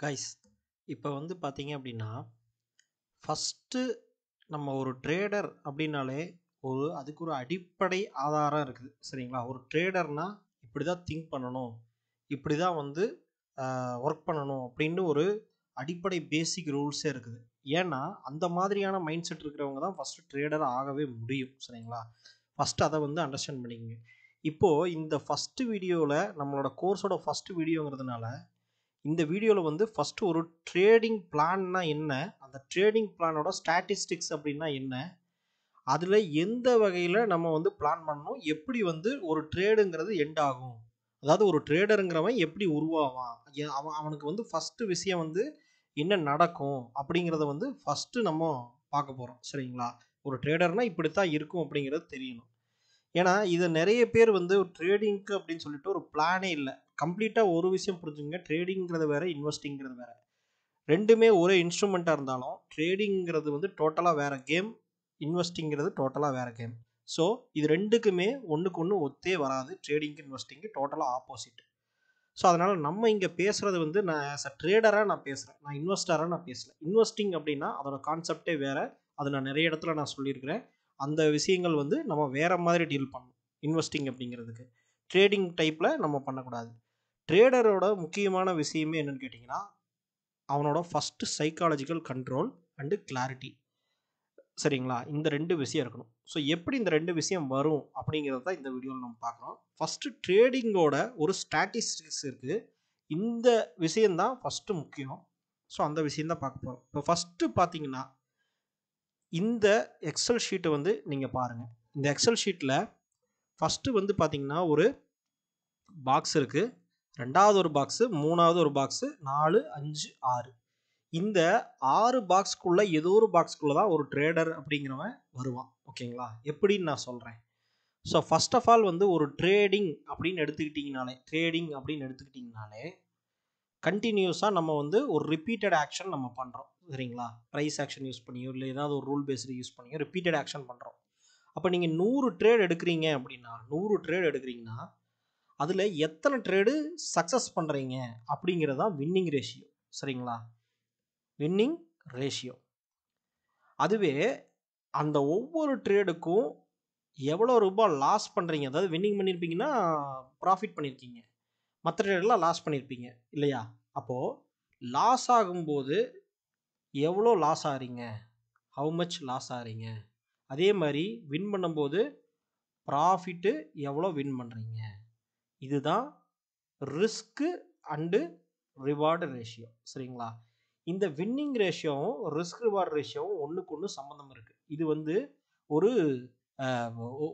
Guys இப்போ வந்து பார்த்தீங்க அப்படின்னா ஃபஸ்ட்டு நம்ம ஒரு ட்ரேடர் அப்படின்னாலே அதுக்கு ஒரு அடிப்படை ஆதாரம் இருக்குது சரிங்களா. ஒரு ட்ரேடர்னா இப்படி தான் திங்க் பண்ணணும், இப்படி தான் வந்து ஒர்க் பண்ணணும் அப்படின்னு ஒரு அடிப்படை பேசிக் ரூல்ஸே இருக்குது. ஏன்னா அந்த மாதிரியான மைண்ட் செட் இருக்கிறவங்க தான் ஃபஸ்ட்டு ட்ரேடர் ஆகவே முடியும் சரிங்களா. ஃபஸ்ட்டு அதை வந்து அண்டர்ஸ்டாண்ட் பண்ணிக்கங்க. இப்போது இந்த ஃபஸ்ட்டு வீடியோவில் நம்மளோட கோர்ஸோட ஃபஸ்ட்டு வீடியோங்கிறதுனால இந்த வீடியோவில் வந்து ஃபஸ்ட்டு ஒரு ட்ரேடிங் பிளான்னா என்ன, அந்த ட்ரேடிங் பிளானோட ஸ்டாட்டிஸ்டிக்ஸ் அப்படின்னா என்ன, அதில் எந்த வகையில் நம்ம வந்து பிளான் பண்ணணும், எப்படி வந்து ஒரு ட்ரேடுங்கிறது எண்ட் ஆகும், அதாவது ஒரு ட்ரேடருங்கிறவன் எப்படி உருவாவான், அவனுக்கு வந்து ஃபஸ்ட்டு விஷயம் வந்து என்ன நடக்கும் அப்படிங்கிறத வந்து ஃபஸ்ட்டு நம்ம பார்க்க போகிறோம் சரிங்களா. ஒரு ட்ரேடர்னால் இப்படித்தான் இருக்கும் அப்படிங்கிறது தெரியணும். ஏன்னா இதை நிறைய பேர் வந்து ட்ரேடிங்க்கு அப்படின்னு சொல்லிட்டு ஒரு பிளானே இல்லை. கம்ப்ளீட்டாக ஒரு விஷயம் புரிஞ்சுங்க, ட்ரேடிங்கிறது வேறு, இன்வெஸ்டிங்கிறது வேறு. ரெண்டுமே ஒரே இன்ஸ்ட்ருமெண்ட்டாக இருந்தாலும் ட்ரேடிங்கிறது வந்து டோட்டலாக வேறு கேம், இன்வெஸ்டிங்கிறது டோட்டலாக வேறு கேம். ஸோ இது ரெண்டுக்குமே ஒன்றுக்கு ஒன்று ஒத்தே வராது. ட்ரேடிங்க்கு இன்வெஸ்டிங்கு டோட்டலாக ஆப்போசிட். ஸோ அதனால் நம்ம இங்கே பேசுகிறது வந்து நான் ஆஸ் அ ட்ரேடராக நான் பேசுகிறேன், நான் இன்வெஸ்டராக நான் பேசலை. இன்வெஸ்டிங் அப்படின்னா அதோட கான்செப்டே வேறு. அது நான் நிறைய இடத்துல நான் சொல்லியிருக்கிறேன். அந்த விஷயங்கள் வந்து நம்ம வேறு மாதிரி டீல் பண்ணணும் இன்வெஸ்டிங் அப்படிங்கிறதுக்கு. ட்ரேடிங் டைப்பில் நம்ம பண்ணக்கூடாது. ட்ரேடரோட முக்கியமான விஷயமே என்னென்னு கேட்டிங்கன்னா, அவனோட first psychological control and clarity சரிங்களா. இந்த ரெண்டு விஷயம் இருக்கணும். ஸோ எப்படி இந்த ரெண்டு விஷயம் வரும் அப்படிங்கிறது தான் இந்த வீடியோவில் நம்ம பார்க்குறோம். ஃபஸ்ட்டு ட்ரேடிங்கோட ஒரு ஸ்டாட்டிஸ்டிக்ஸ் இருக்குது. இந்த விஷயந்தான் ஃபஸ்ட்டு முக்கியம். ஸோ அந்த விஷயந்தான் பார்க்க போகிறோம். இப்போ ஃபஸ்ட்டு பார்த்தீங்கன்னா இந்த எக்ஸல் ஷீட்டை வந்து நீங்கள் பாருங்கள். இந்த எக்ஸல் ஷீட்டில் ஃபஸ்ட்டு வந்து பார்த்தீங்கன்னா ஒரு பாக்ஸ் இருக்குது, ரெண்டாவது ஒரு பாக்ஸு, மூணாவது ஒரு பாக்ஸு, 4, 5, 6. இந்த 6 பாக்ஸ்க்குள்ளே ஏதோ ஒரு பாக்ஸ்க்குள்ளே தான் ஒரு ட்ரேடர் அப்படிங்கிறவன் வருவான். ஓகேங்களா, எப்படின்னு நான் சொல்கிறேன். ஸோ ஃபஸ்ட் ஆஃப் ஆல் வந்து ஒரு ட்ரேடிங் அப்படின்னு எடுத்துக்கிட்டிங்கனாலே கண்டினியூஸாக நம்ம வந்து ஒரு ரிப்பீட்டட் ஆக்ஷன் நம்ம பண்ணுறோம் சரிங்களா. ப்ரைஸ் ஆக்ஷன் யூஸ் பண்ணியோ இல்லை ஏதாவது ஒரு ரூல் பேஸ்டு யூஸ் பண்ணியோ ரிப்பீட்டட் ஆக்ஷன் பண்ணுறோம். அப்போ நீங்கள் 100 ட்ரேட் எடுக்கிறீங்க அப்படின்னா, 100 ட்ரேட் எடுக்கிறீங்கன்னா அதில் எத்தனை ட்ரேடு சக்ஸஸ் பண்ணுறீங்க அப்படிங்கிறது தான் வின்னிங் ரேஷியோ சரிங்களா. Winning ratio. அதுவே அந்த ஒவ்வொரு ட்ரேடுக்கும் எவ்வளோ ரூபாய் லாஸ் பண்ணுறீங்க, அதாவது வின்னிங் பண்ணியிருப்பீங்கன்னா ப்ராஃபிட் பண்ணியிருக்கீங்க, மற்ற ட்ரேடெலாம் லாஸ் பண்ணியிருப்பீங்க இல்லையா. அப்போது லாஸ் ஆகும்போது எவ்வளோ லாஸ் ஆகிறீங்க, ஹவு மச் லாஸ் ஆகிறீங்க, அதே மாதிரி வின் பண்ணும்போது ப்ராஃபிட்டு எவ்வளோ வின் பண்ணுறீங்க. இதுதான் ரிஸ்க்கு அண்டு ரிவார்டு ரேஷியோ சரிங்களா. இந்த வின்னிங் ரேஷியோவும் ரிஸ்க் ரிவார்டு ரேஷியோவும் ஒன்றுக்கு ஒன்று சம்மந்தம் இருக்குது. இது வந்து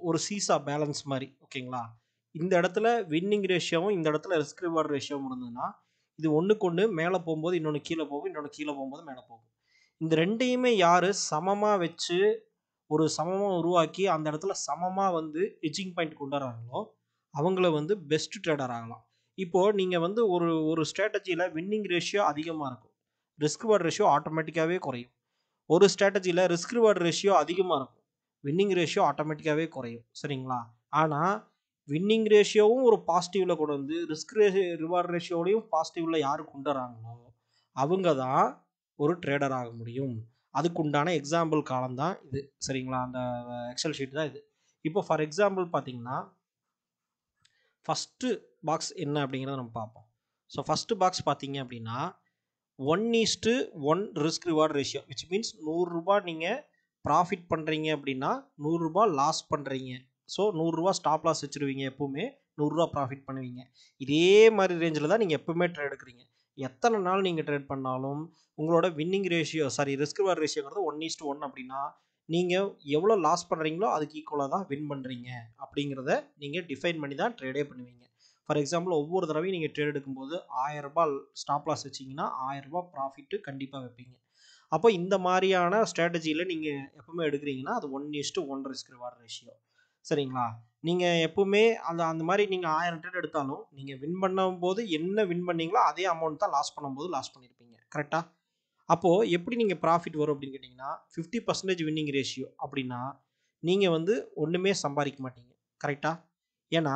ஒரு சீசா பேலன்ஸ் மாதிரி ஓகேங்களா. இந்த இடத்துல வின்னிங் ரேஷியோவும் இந்த இடத்துல ரிஸ்க் ரிவார்டு ரேஷியோவும் இருந்ததுன்னா இது ஒன்றுக்கு ஒன்று மேலே போகும்போது இன்னொன்று கீழே போகும், இன்னொன்று கீழே போகும்போது மேலே போகும். இந்த ரெண்டையுமே யார் சமமாக வச்சு ஒரு சமமாக உருவாக்கி அந்த இடத்துல சமமாக வந்து ஹெட்ஜிங் பாயிண்ட் கொண்டு வராங்களோ அவங்கள வந்து பெஸ்ட் ட்ரேடர் ஆகலாம். இப்போது நீங்கள் வந்து ஒரு ஸ்ட்ராட்டஜியில் வின்னிங் ரேஷியோ அதிகமாக இருக்கும், ரிஸ்க் ரிவார்டு ரேஷியோ ஆட்டோமேட்டிக்காகவே குறையும். ஒரு ஸ்ட்ராட்டஜியில் ரிஸ்க் ரிவார்டு ரேஷியோ அதிகமாக இருக்கும், வின்னிங் ரேஷியோ ஆட்டோமேட்டிக்காகவே குறையும் சரிங்களா. ஆனால் வின்னிங் ரேஷியோவும் ஒரு பாசிட்டிவில் கொண்டு வந்து ரிஸ்க் ரிவார்டு ரேஷியோடையும் பாசிட்டிவில் யார் கொண்டு வராங்களோ அவங்க தான் ஒரு ட்ரேடர் ஆக முடியும். அதுக்குண்டான எக்ஸாம்பிள் காலம் தான் இது சரிங்களா. அந்த எக்ஸல் ஷீட் தான் இது. இப்போ ஃபார் எக்ஸாம்பிள் பார்த்தீங்கன்னா ஃபஸ்ட்டு பாக்ஸ் என்ன அப்படிங்கிறத நம்ம பார்ப்போம். ஸோ ஃபஸ்ட்டு பாக்ஸ் பார்த்தீங்க அப்படின்னா 1:1 risk reward ratio, which means 100 ரூபாய் நீங்கள் ப்ராஃபிட் பண்ணுறீங்க அப்படின்னா 100 ரூபாய் லாஸ் பண்ணுறீங்க. ஸோ 100 ரூபா ஸ்டாப் லாஸ் வச்சுருவீங்க, எப்போவுமே 100 ரூபா ப்ராஃபிட் பண்ணுவீங்க. இதே மாதிரி ரேஞ்சில் தான் நீங்கள் எப்போவுமே ட்ரேட் எடுக்கிறீங்க. எத்தனை நாள் நீங்கள் ட்ரேட் பண்ணாலும் உங்களோட வின்னிங் ரேஷியோ ரிஸ்க் ரிவார்டு ரேஷியோங்கிறது 1:1 அப்படின்னா நீங்கள் எவ்வளோ லாஸ் பண்ணுறீங்களோ அதுக்கு ஈக்குவலாக தான் வின் பண்ணுறீங்க அப்படிங்கிறத நீங்கள் டிஃபைன் பண்ணி தான் ட்ரேடே பண்ணுவீங்க. ஃபார் எக்ஸாம்பிள் ஒவ்வொரு தடவையும் நீங்கள் ட்ரேட் எடுக்கும்போது 1000 ரூபாய் ஸ்டாப் லாஸ் வச்சிங்கன்னா 1000 ரூபாய் ப்ராஃபிட்டு கண்டிப்பாக வைப்பீங்க. அப்போ இந்த மாதிரியான ஸ்ட்ராட்டஜியில் நீங்கள் எப்பவுமே எடுக்கிறீங்கன்னா அது 1:1 ரிஸ்க் ரிவார்டு ரேஷியோ சரிங்களா. நீங்கள் எப்பவுமே அந்த மாதிரி நீங்கள் 1000 ட்ரேட் எடுத்தாலும் நீங்கள் வின் பண்ணும்போது என்ன வின் பண்ணீங்களோ அதே அமௌண்ட் தான் லாஸ் பண்ணும்போது லாஸ் பண்ணியிருப்பீங்க கரெக்டாக. அப்போது எப்படி நீங்கள் ப்ராஃபிட் வரும் அப்படின்னு கேட்டிங்கன்னா 50% வின்னிங் ரேஷியோ அப்படின்னா நீங்கள் வந்து ஒன்றுமே சம்பாதிக்க மாட்டீங்க கரெக்டாக. ஏன்னா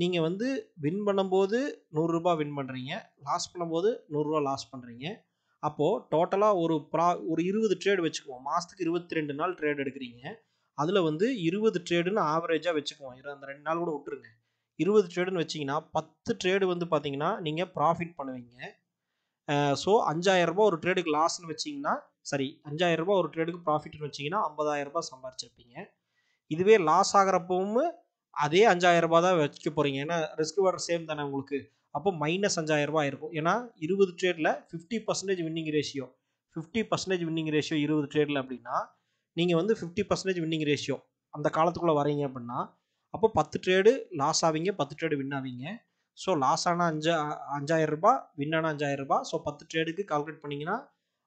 நீங்கள் வந்து வின் பண்ணும்போது ரூ. 100 வின் பண்ணுறீங்க, லாஸ் பண்ணும்போது ரூ. 100 லாஸ் பண்ணுறீங்க. அப்போது டோட்டலாக ஒரு 20 ட்ரேடு வச்சுக்குவோம். மாதத்துக்கு 22 நாள் ட்ரேட் எடுக்கிறீங்க. அதில் வந்து 20 ட்ரேடுன்னு ஆவரேஜாக வச்சுக்குவோம். அந்த 2 நாள் கூட விட்டுருங்க. 20 ட்ரேடுன்னு வச்சிங்கன்னா 10 ட்ரேடு வந்து பார்த்தீங்கன்னா நீங்கள் ப்ராஃபிட் பண்ணுவீங்க. ஸோ ரூ. 5000 ஒரு ட்ரேடுக்கு லாஸ்ன்னு வச்சிங்கன்னா ரூ. 5000 ஒரு ட்ரேடுக்கு ப்ராஃபிட்னு வச்சிங்கன்னா ரூ. 50,000 சம்பாரிச்சிருப்பீங்க. இதுவே லாஸ் ஆகிறப்பவும் அதே ரூ. 5000 தான் வைக்க போகிறீங்க. ஏன்னா ரிஸ்க் ரிவார்டு சேம் தானே உங்களுக்கு. அப்போ மைனஸ் ரூ. 5000 இருக்கும். ஏன்னா 20 ட்ரேடில் 50% வின்னிங் ரேஷியோ 50% வின்னிங் ரேஷியோ 20 ட்ரேடில் அப்படின்னா நீங்கள் வந்து 50% வின்னிங் ரேஷியோ அந்த காலத்துக்குள்ளே வரீங்க அப்படின்னா அப்போ 10 ட்ரேடு லாஸ் ஆவீங்க, 10 ட்ரேடு வின் ஆவீங்க. ஸோ லாஸ் ஆனால் ரூ. 5000, வின் ஆனால் ரூ. 5000. ஸோ 10 ட்ரேடுக்கு கால்குலேட் பண்ணிங்கன்னா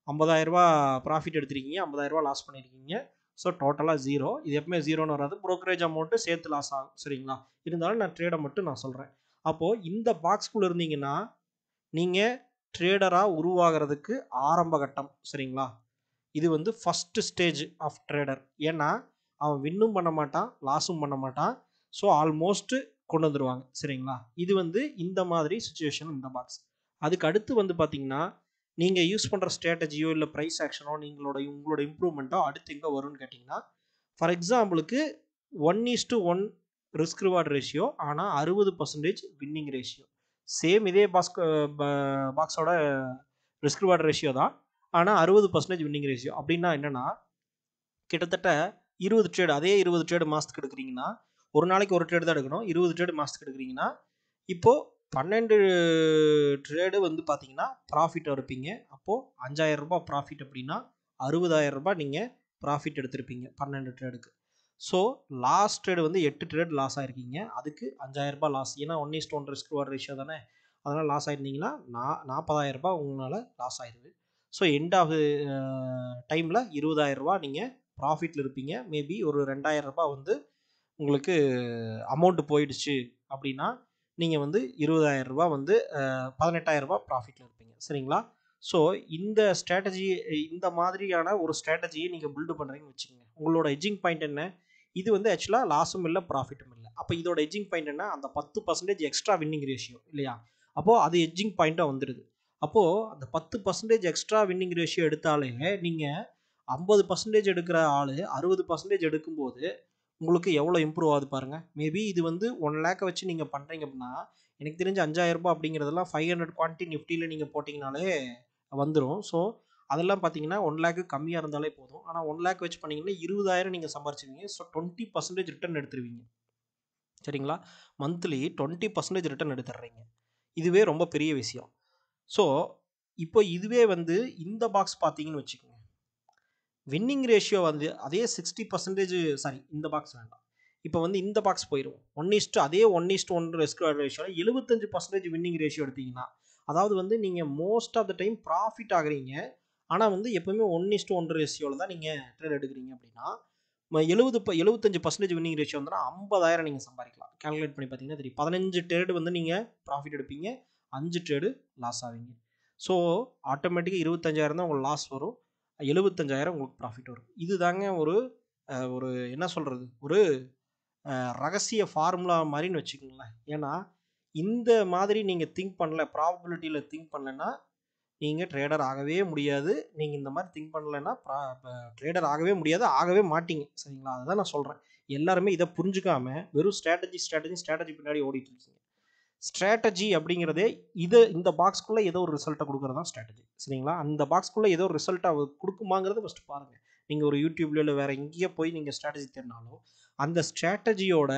ரூ. 50,000 ப்ராஃபிட் எடுத்திருக்கீங்க, ரூ. 50,000 லாஸ் பண்ணியிருக்கீங்க. ஸோ டோட்டலாக 0. இது எப்பவுமே 0ன்னு வராது. ப்ரோக்கரேஜ் அமௌண்ட்டு சேர்த்து லாஸ் ஆகும். சரிங்களா? இருந்தாலும் நான் ட்ரேடை மட்டும் நான் சொல்கிறேன். அப்போது இந்த பாக்ஸ்குள்ளே இருந்தீங்கன்னா நீங்கள் ட்ரேடராக உருவாகிறதுக்கு ஆரம்ப கட்டம். சரிங்களா? இது வந்து ஃபஸ்ட்டு ஸ்டேஜ் ஆஃப் ட்ரேடர். ஏன்னா அவன் வின்னும் பண்ண மாட்டான், லாஸும் பண்ண மாட்டான். ஸோ ஆல்மோஸ்ட்டு கொண்டு வந்துடுவாங்க. சரிங்களா? இது வந்து இந்த மாதிரி சுச்சுவேஷன் இந்த பாக்ஸ். அதுக்கு அடுத்து வந்து பார்த்தீங்கன்னா நீங்கள் யூஸ் பண்ணுற ஸ்ட்ராட்டஜியோ இல்லை ப்ரைஸ் ஆக்ஷனோ உங்களோட இம்ப்ரூவ்மெண்ட்டோ அடுத்து எங்கே வரும்னு கேட்டிங்கன்னா, ஃபார் எக்ஸாம்பிளுக்கு 1:1 ரிஸ்க் ரிவார்டு ரேஷியோ, ஆனால் 60% வின்னிங் ரேஷியோ. சேம் இதே பாக்ஸோட ரிஸ்க் ரிவார்டு ரேஷியோ தான், ஆனால் 60% வின்னிங் ரேஷியோ. அப்படின்னா என்னென்னா கிட்டத்தட்ட 20 ட்ரேடு, அதே 20 ட்ரேடு மாதத்துக்கு எடுக்கிறீங்கன்னா ஒரு நாளைக்கு ஒரு ட்ரேடு தான் எடுக்கணும். 20 ட்ரேடு மாதத்துக்கு எடுக்கிறீங்கன்னா இப்போது 12 ட்ரேடு வந்து பார்த்தீங்கன்னா ப்ராஃபிட் இருப்பீங்க. அப்போது ரூ. 5000 ப்ராஃபிட் அப்படின்னா ரூ. 60,000 நீங்கள் ப்ராஃபிட் எடுத்திருப்பீங்க 12 ட்ரேடுக்கு. ஸோ லாஸ்ட் ட்ரேடு வந்து 8 ட்ரேடு லாஸ் ஆகிருக்கீங்க. அதுக்கு ரூ. 5000 லாஸ். ஏன்னா 1:1 ரிஸ்க் ரிவார்டு ரேஷியோ தானே. அதனால் லாஸ் ஆகிருந்தீங்கன்னா ரூ. 40,000 உங்களால் லாஸ் ஆயிடுது. ஸோ எண்ட் ஆஃப் டைமில் ரூ. 20,000 நீங்கள் ப்ராஃபிட்டில் இருப்பீங்க. மேபி ஒரு ரூ. 2,000 வந்து உங்களுக்கு அமௌண்ட்டு போயிடுச்சு அப்படின்னா நீங்கள் வந்து ரூ. 20,000 வந்து ரூ. 18,000 ப்ராஃபிட்டில் இருப்பீங்க. சரிங்களா? ஸோ இந்த ஸ்ட்ராட்டஜி, இந்த மாதிரியான ஒரு ஸ்ட்ராட்டஜியை நீங்கள் பில்டு பண்ணுறீங்கன்னு வச்சுக்கோங்க. உங்களோட எட்ஜிங் பாயிண்ட் என்ன? இது வந்து ஆக்சுவலாக லாஸும் இல்லை, ப்ராஃபிட்டும் இல்லை. அப்போ இதோட எட்ஜிங் பாயிண்ட் என்ன? அந்த 10% எக்ஸ்ட்ரா வின்னிங் ரேஷியோ இல்லையா? அப்போது அது எட்ஜிங் பாயிண்ட்டாக வந்துடுது. அப்போது அந்த 10% எக்ஸ்ட்ரா வின்னிங் ரேஷியோ எடுத்தாலே நீங்கள் 50% எடுக்கிற ஆள் 60% எடுக்கும்போது உங்களுக்கு எவ்வளோ இம்ப்ரூவ் ஆகுது பாருங்கள். மேபி இது வந்து 1 லேக்கை வச்சு நீங்கள் பண்ணுறீங்க அப்படின்னா எனக்கு தெரிஞ்சு ரூ. 5,000 அப்படிங்கிறதெல்லாம் 500 குவான்டிட்டி நிஃப்டியில் நீங்கள் போட்டிங்கனாலே வந்துடும். ஸோ அதெல்லாம் பார்த்தீங்கன்னா 1 லேக்கு கம்மியாக இருந்தாலே போதும். ஆனால் 1 லேக் வச்சு பண்ணிங்கன்னா 20,000 நீங்கள் சம்பாரிச்சிருவீங்க. ஸோ 20% ரிட்டர்ன் எடுத்துருவீங்க. சரிங்களா? மந்த்லி 20% ரிட்டர்ன் எடுத்துடுறீங்க. இதுவே ரொம்ப பெரிய விஷயம். ஸோ இப்போ இதுவே வந்து இந்த பாக்ஸ் பார்த்தீங்கன்னு வச்சுக்கோங்க, வின்னிங் ரேஷியோ வந்து அதே 60%. சாரி, இந்த பாக்ஸ் வேண்டாம். இப்போ வந்து இந்த பாக்ஸ் போயிடும். அதே 1:1 ரிஸ்க் ரேஷியோவில் 75% வின்னிங் ரேஷியோ எடுத்தீங்கன்னா, அதாவது வந்து நீங்கள் most of the time profit ஆகுறீங்க. ஆனால் வந்து எப்போவுமே 1:1 ரேஷியோவில் தான் நீங்கள் ட்ரேட் எடுக்கிறீங்க அப்படின்னா 75% வின்னிங் ரேஷியோ வந்துன்னா 50,000 நீங்கள் சம்பாதிக்கலாம். கால்குலேட் பண்ணி பார்த்தீங்கன்னா தெரியும். 15 ட்ரேடு வந்து நீங்கள் ப்ராஃபிட் எடுப்பீங்க, 5 ட்ரேடு லாஸ் ஆவீங்க. ஸோ ஆட்டோமேட்டிக்காக 25,000 தான் உங்களுக்கு லாஸ் வரும், 75,000 உங்களுக்கு ப்ராஃபிட் வரும். இது தாங்க ஒரு என்ன சொல்கிறது, ஒரு ரகசிய ஃபார்முலா மாதிரின்னு வச்சுக்கோங்களேன். ஏன்னா இந்த மாதிரி நீங்கள் திங்க் பண்ணல, ப்ராபபிலிட்டியில் திங்க் பண்ணலைன்னா நீங்கள் ட்ரேடர் ஆகவே முடியாது. நீங்கள் இந்த மாதிரி திங்க் பண்ணலைன்னா ட்ரேடர் ஆகவே முடியாது, ஆகவே மாட்டீங்க. சரிங்களா? அதுதான் நான் சொல்கிறேன். எல்லாருமே இதை புரிஞ்சுக்காம வெறும் ஸ்ட்ராட்டஜி பின்னாடி ஓடிட்டு இருக்கீங்க. ஸ்ட்ராட்டஜி அப்படிங்கிறதே இந்த பாக்ஸ்க்குள்ளே ஏதோ ஒரு ரிசல்ட்டை கொடுக்குறது தான் ஸ்ட்ராட்டஜி. சரிங்களா? அந்த பாக்ஸ்க்குள்ளே ஏதோ ஒரு ரிசல்ட்டை கொடுக்குமாங்கிறத ஃபஸ்ட்டு பாருங்கள். நீங்கள் ஒரு யூடியூப்ல இல்லை வேறு எங்கேயே போய் நீங்கள் ஸ்ட்ராட்டஜி தேடினாலும் அந்த ஸ்ட்ராட்டஜியோட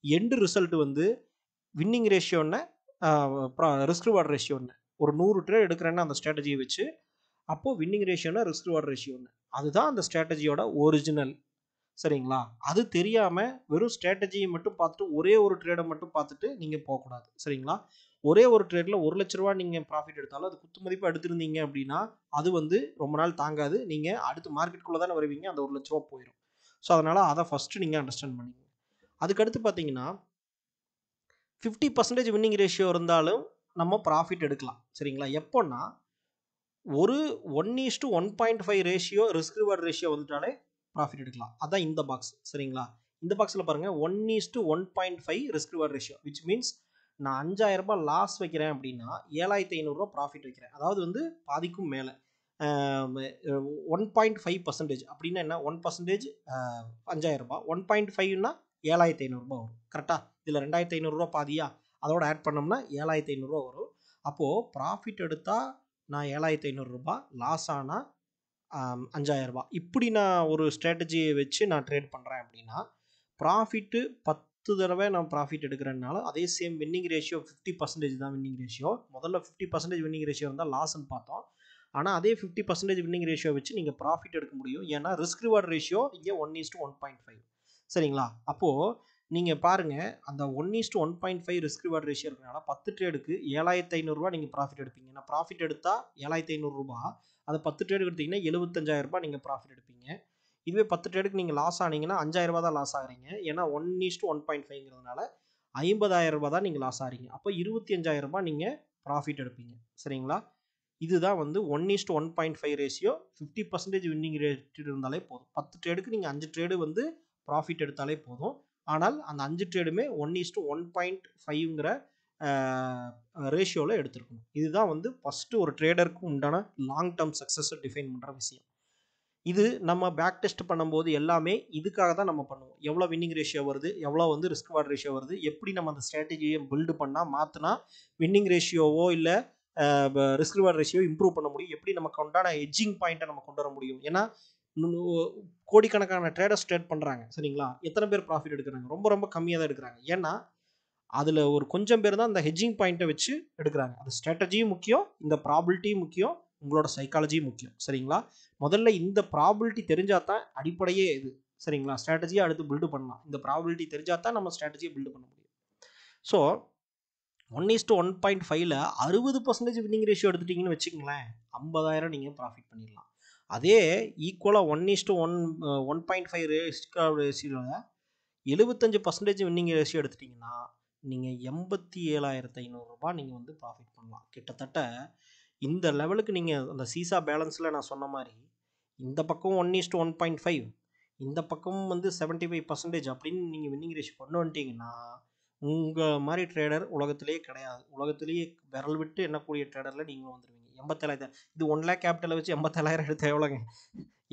எண்டு ரிசல்ட் வந்து வின்னிங் ரேஷியோன்னு ரிஸ்க் ரிவார்டு ரேஷியோன்னு ஒரு 100 ட்ரேட் எடுக்கிறேன்னா அந்த ஸ்ட்ராட்டஜியை வச்சு அப்போது வின்னிங் ரேஷியோன்னா ரிஸ்க் ரிவார்டு ரேஷியோன்னு அதுதான் அந்த ஸ்ட்ராட்டஜியோட ஒரிஜினல். சரிங்களா? அது தெரியாமல் வெறும் ஸ்ட்ராட்டஜியை மட்டும் பார்த்துட்டு ஒரே ஒரு ட்ரேடை மட்டும் பார்த்துட்டு நீங்கள் போகக்கூடாது. சரிங்களா? ஒரே ஒரு ட்ரேடில் ₹1,00,000 நீங்கள் ப்ராஃபிட் எடுத்தாலும் அது குத்து மதிப்பாக எடுத்திருந்தீங்க அப்படின்னா அது வந்து ரொம்ப நாள் தாங்காது. நீங்கள் அடுத்து மார்க்கெட்டுக்குள்ளே தானே வருவீங்க, அந்த ₹1,00,000 போயிடும். ஸோ அதனால் அதை ஃபஸ்ட்டு நீங்கள் அண்டர்ஸ்டாண்ட் பண்ணிக்கோங்க. அதுக்கடுத்து பார்த்தீங்கன்னா 50% வின்னிங் ரேஷியோ இருந்தாலும் நம்ம ப்ராஃபிட் எடுக்கலாம். சரிங்களா? எப்போன்னா ஒரு 1:1.5 ரேஷியோ ரிஸ்க் ரிவார்டு ரேஷியோ வந்துட்டாலே ப்ராஃபிட் எடுக்கலாம். அதான் இந்த பாக்ஸ். சரிங்களா? இந்த பாக்ஸில் பாருங்கள் 1:1.5 risk reward ratio, which means நான் 5000 ரூபாய் லாஸ் வைக்கிறேன் அப்படின்னா 7500 ரூபா ப்ராஃபிட் வைக்கிறேன். அதாவது வந்து பாதிக்கும் மேலே 1.5% அப்படின்னா என்ன, 1% 5000 ரூபாய், 1.5னா 7500 ரூபாய் வரும். கரெக்டாக? இதில் 2500 ரூபா பாதியா, அதோட ஆட் பண்ணோம்னா 7500 ரூபா வரும். அப்போது ப்ராஃபிட் எடுத்தால் நான் 7500 ரூபாய், லாஸ் ஆனால் 5000 ரூபாய். இப்படி நான் ஒரு ஸ்ட்ராட்டஜியை வச்சு நான் ட்ரேட் பண்ணுறேன் அப்படின்னா ப்ராஃபிட்டு 10 தடவை நான் ப்ராஃபிட் எடுக்கிறேன்னால அதே சேம் வின்னிங் ரேஷியோ 50% தான் வின்னிங் ரேஷியோ. முதல்ல 50% வின்னிங் ரேஷியோ இருந்தால் லாஸ்ன்னு பார்த்தோம். ஆனால் அதே 50% வின்னிங் ரேஷியோ வச்சு நீங்கள் ப்ராஃபிட் எடுக்க முடியும். ஏன்னா ரிஸ்க் ரிவார்ட் ரேஷியோ இங்கே 1:1.5. சரிங்களா? அப்போது நீங்கள் பாருங்கள், அந்த 1:1.5 ரிஸ்க் ரிவார்ட் ரேஷியோ இருக்கிறனால 10 ட்ரேடுக்கு 7500 ரூபா நீங்கள் ப்ராஃபிட் எடுப்பீங்க. நான் ப்ராஃபிட் எடுத்தால் 7500 ரூபா, அதை 10 ட்ரேடு எடுத்தீங்கன்னா 75000 ரூபாய் நீங்கள் ப்ராஃபிட் எடுப்பீங்க. இதுவே 10 ட்ரேடுக்கு நீங்கள் லாஸ் ஆனீங்கன்னா 5000 ரூபா தான் லாஸ் ஆகிறீங்க. ஏன்னா 1:1.5ங்கிறதுனால 50000 ரூபா தான் நீங்கள் லாஸ் ஆகிறீங்க. அப்போ 25000 ரூபாய் நீங்கள் ப்ராஃபிட் எடுப்பீங்க. சரிங்களா? இதுதான் வந்து 1:1.5 ரேஷியோ. 50% வின்னிங் ரேட் இருந்தாலே போதும். 10 ட்ரேடுக்கு நீங்கள் 5 ட்ரேடு வந்து ப்ராஃபிட் எடுத்தாலே போதும். ஆனால் அந்த 5 ட்ரேடுமே 1:1.5ங்கிற ரேஷியோவில் எடுத்துருக்கணும். இதுதான் வந்து ஃபஸ்ட்டு ஒரு ட்ரேடருக்கு உண்டான லாங் டேர்ம் சக்ஸஸை டிஃபைன் பண்ணுற விஷயம். இது நம்ம பேக் டெஸ்ட் பண்ணும்போது எல்லாமே இதுக்காக தான் நம்ம பண்ணுவோம். எவ்வளோ வின்னிங் ரேஷியோ வருது, எவ்வளோ வந்து ரிஸ்க் ரிவார்ட் ரேஷியோ வருது, எப்படி நம்ம அந்த ஸ்ட்ராட்டஜியை பில்டு பண்ணால் மாற்றினா வின்னிங் ரேஷியோவோ இல்லை ரிஸ்க் ரிவார்ட் ரேஷியோ இம்ப்ரூவ் பண்ண முடியும், எப்படி நமக்கு உண்டான எட்ஜிங் பாயிண்ட்டை நம்ம கொண்டு வர முடியும். ஏன்னா கோடிக்கணக்கான ட்ரேடர்ஸ் ட்ரேட் பண்ணுறாங்க. சரிங்களா? எத்தனை பேர் ப்ராஃபிட் எடுக்கிறாங்க? ரொம்ப ரொம்ப கம்மியாக தான் எடுக்கிறாங்க. ஏன்னா அதில் ஒரு கொஞ்சம் பேர் தான் அந்த ஹெட்ஜிங் பாயிண்ட்டை வச்சு எடுக்கிறாங்க. அது ஸ்ட்ராட்டஜியும் முக்கியம், இந்த ப்ராபிலிட்டியும் முக்கியம், உங்களோட சைக்காலஜியும் முக்கியம். சரிங்களா? முதல்ல இந்த ப்ராபிலிட்டி தெரிஞ்சால் தான் அடிப்படையே இது. சரிங்களா? ஸ்ட்ராட்டஜியை அடுத்து பில்டு பண்ணலாம். இந்த ப்ராபிலிட்டி தெரிஞ்சால் தான் நம்ம ஸ்ட்ராட்டஜியை பில்டு பண்ண முடியும். ஸோ 1:1.5ல் 60% வின்னிங் ரேஷியோ எடுத்துட்டிங்கன்னு வச்சுக்கங்களேன், 50000 நீங்கள் ப்ராஃபிட் பண்ணிடலாம். அதே ஈக்குவலாக 1:1.5 ரிஸ்க் ரேஷியோவில் 75% வின்னிங் ரேஷியோ எடுத்துட்டிங்கன்னா நீங்கள் 87,500 ரூபாய் நீங்கள் வந்து ப்ராஃபிட் பண்ணலாம். கிட்டத்தட்ட இந்த லெவலுக்கு நீங்கள் அந்த சீசா பேலன்ஸில் நான் சொன்ன மாதிரி இந்த பக்கம் 1:1.5, இந்த பக்கம் வந்து 75% அப்படின்னு நீங்கள் வின்னிங் ரேஷியோ கொண்டு வந்துட்டீங்கன்னா உங்கள் மாதிரி ட்ரேடர் உலகத்திலேயே கிடையாது. உலகத்திலேயே விரல் விட்டு எண்ணக்கூடிய ட்ரேடரில் நீங்களும் வந்துடுவீங்க. 87,000, இது 1 lakh கேபிட்டலை வச்சு 87,000 எடுத்து எவ்வளோங்க?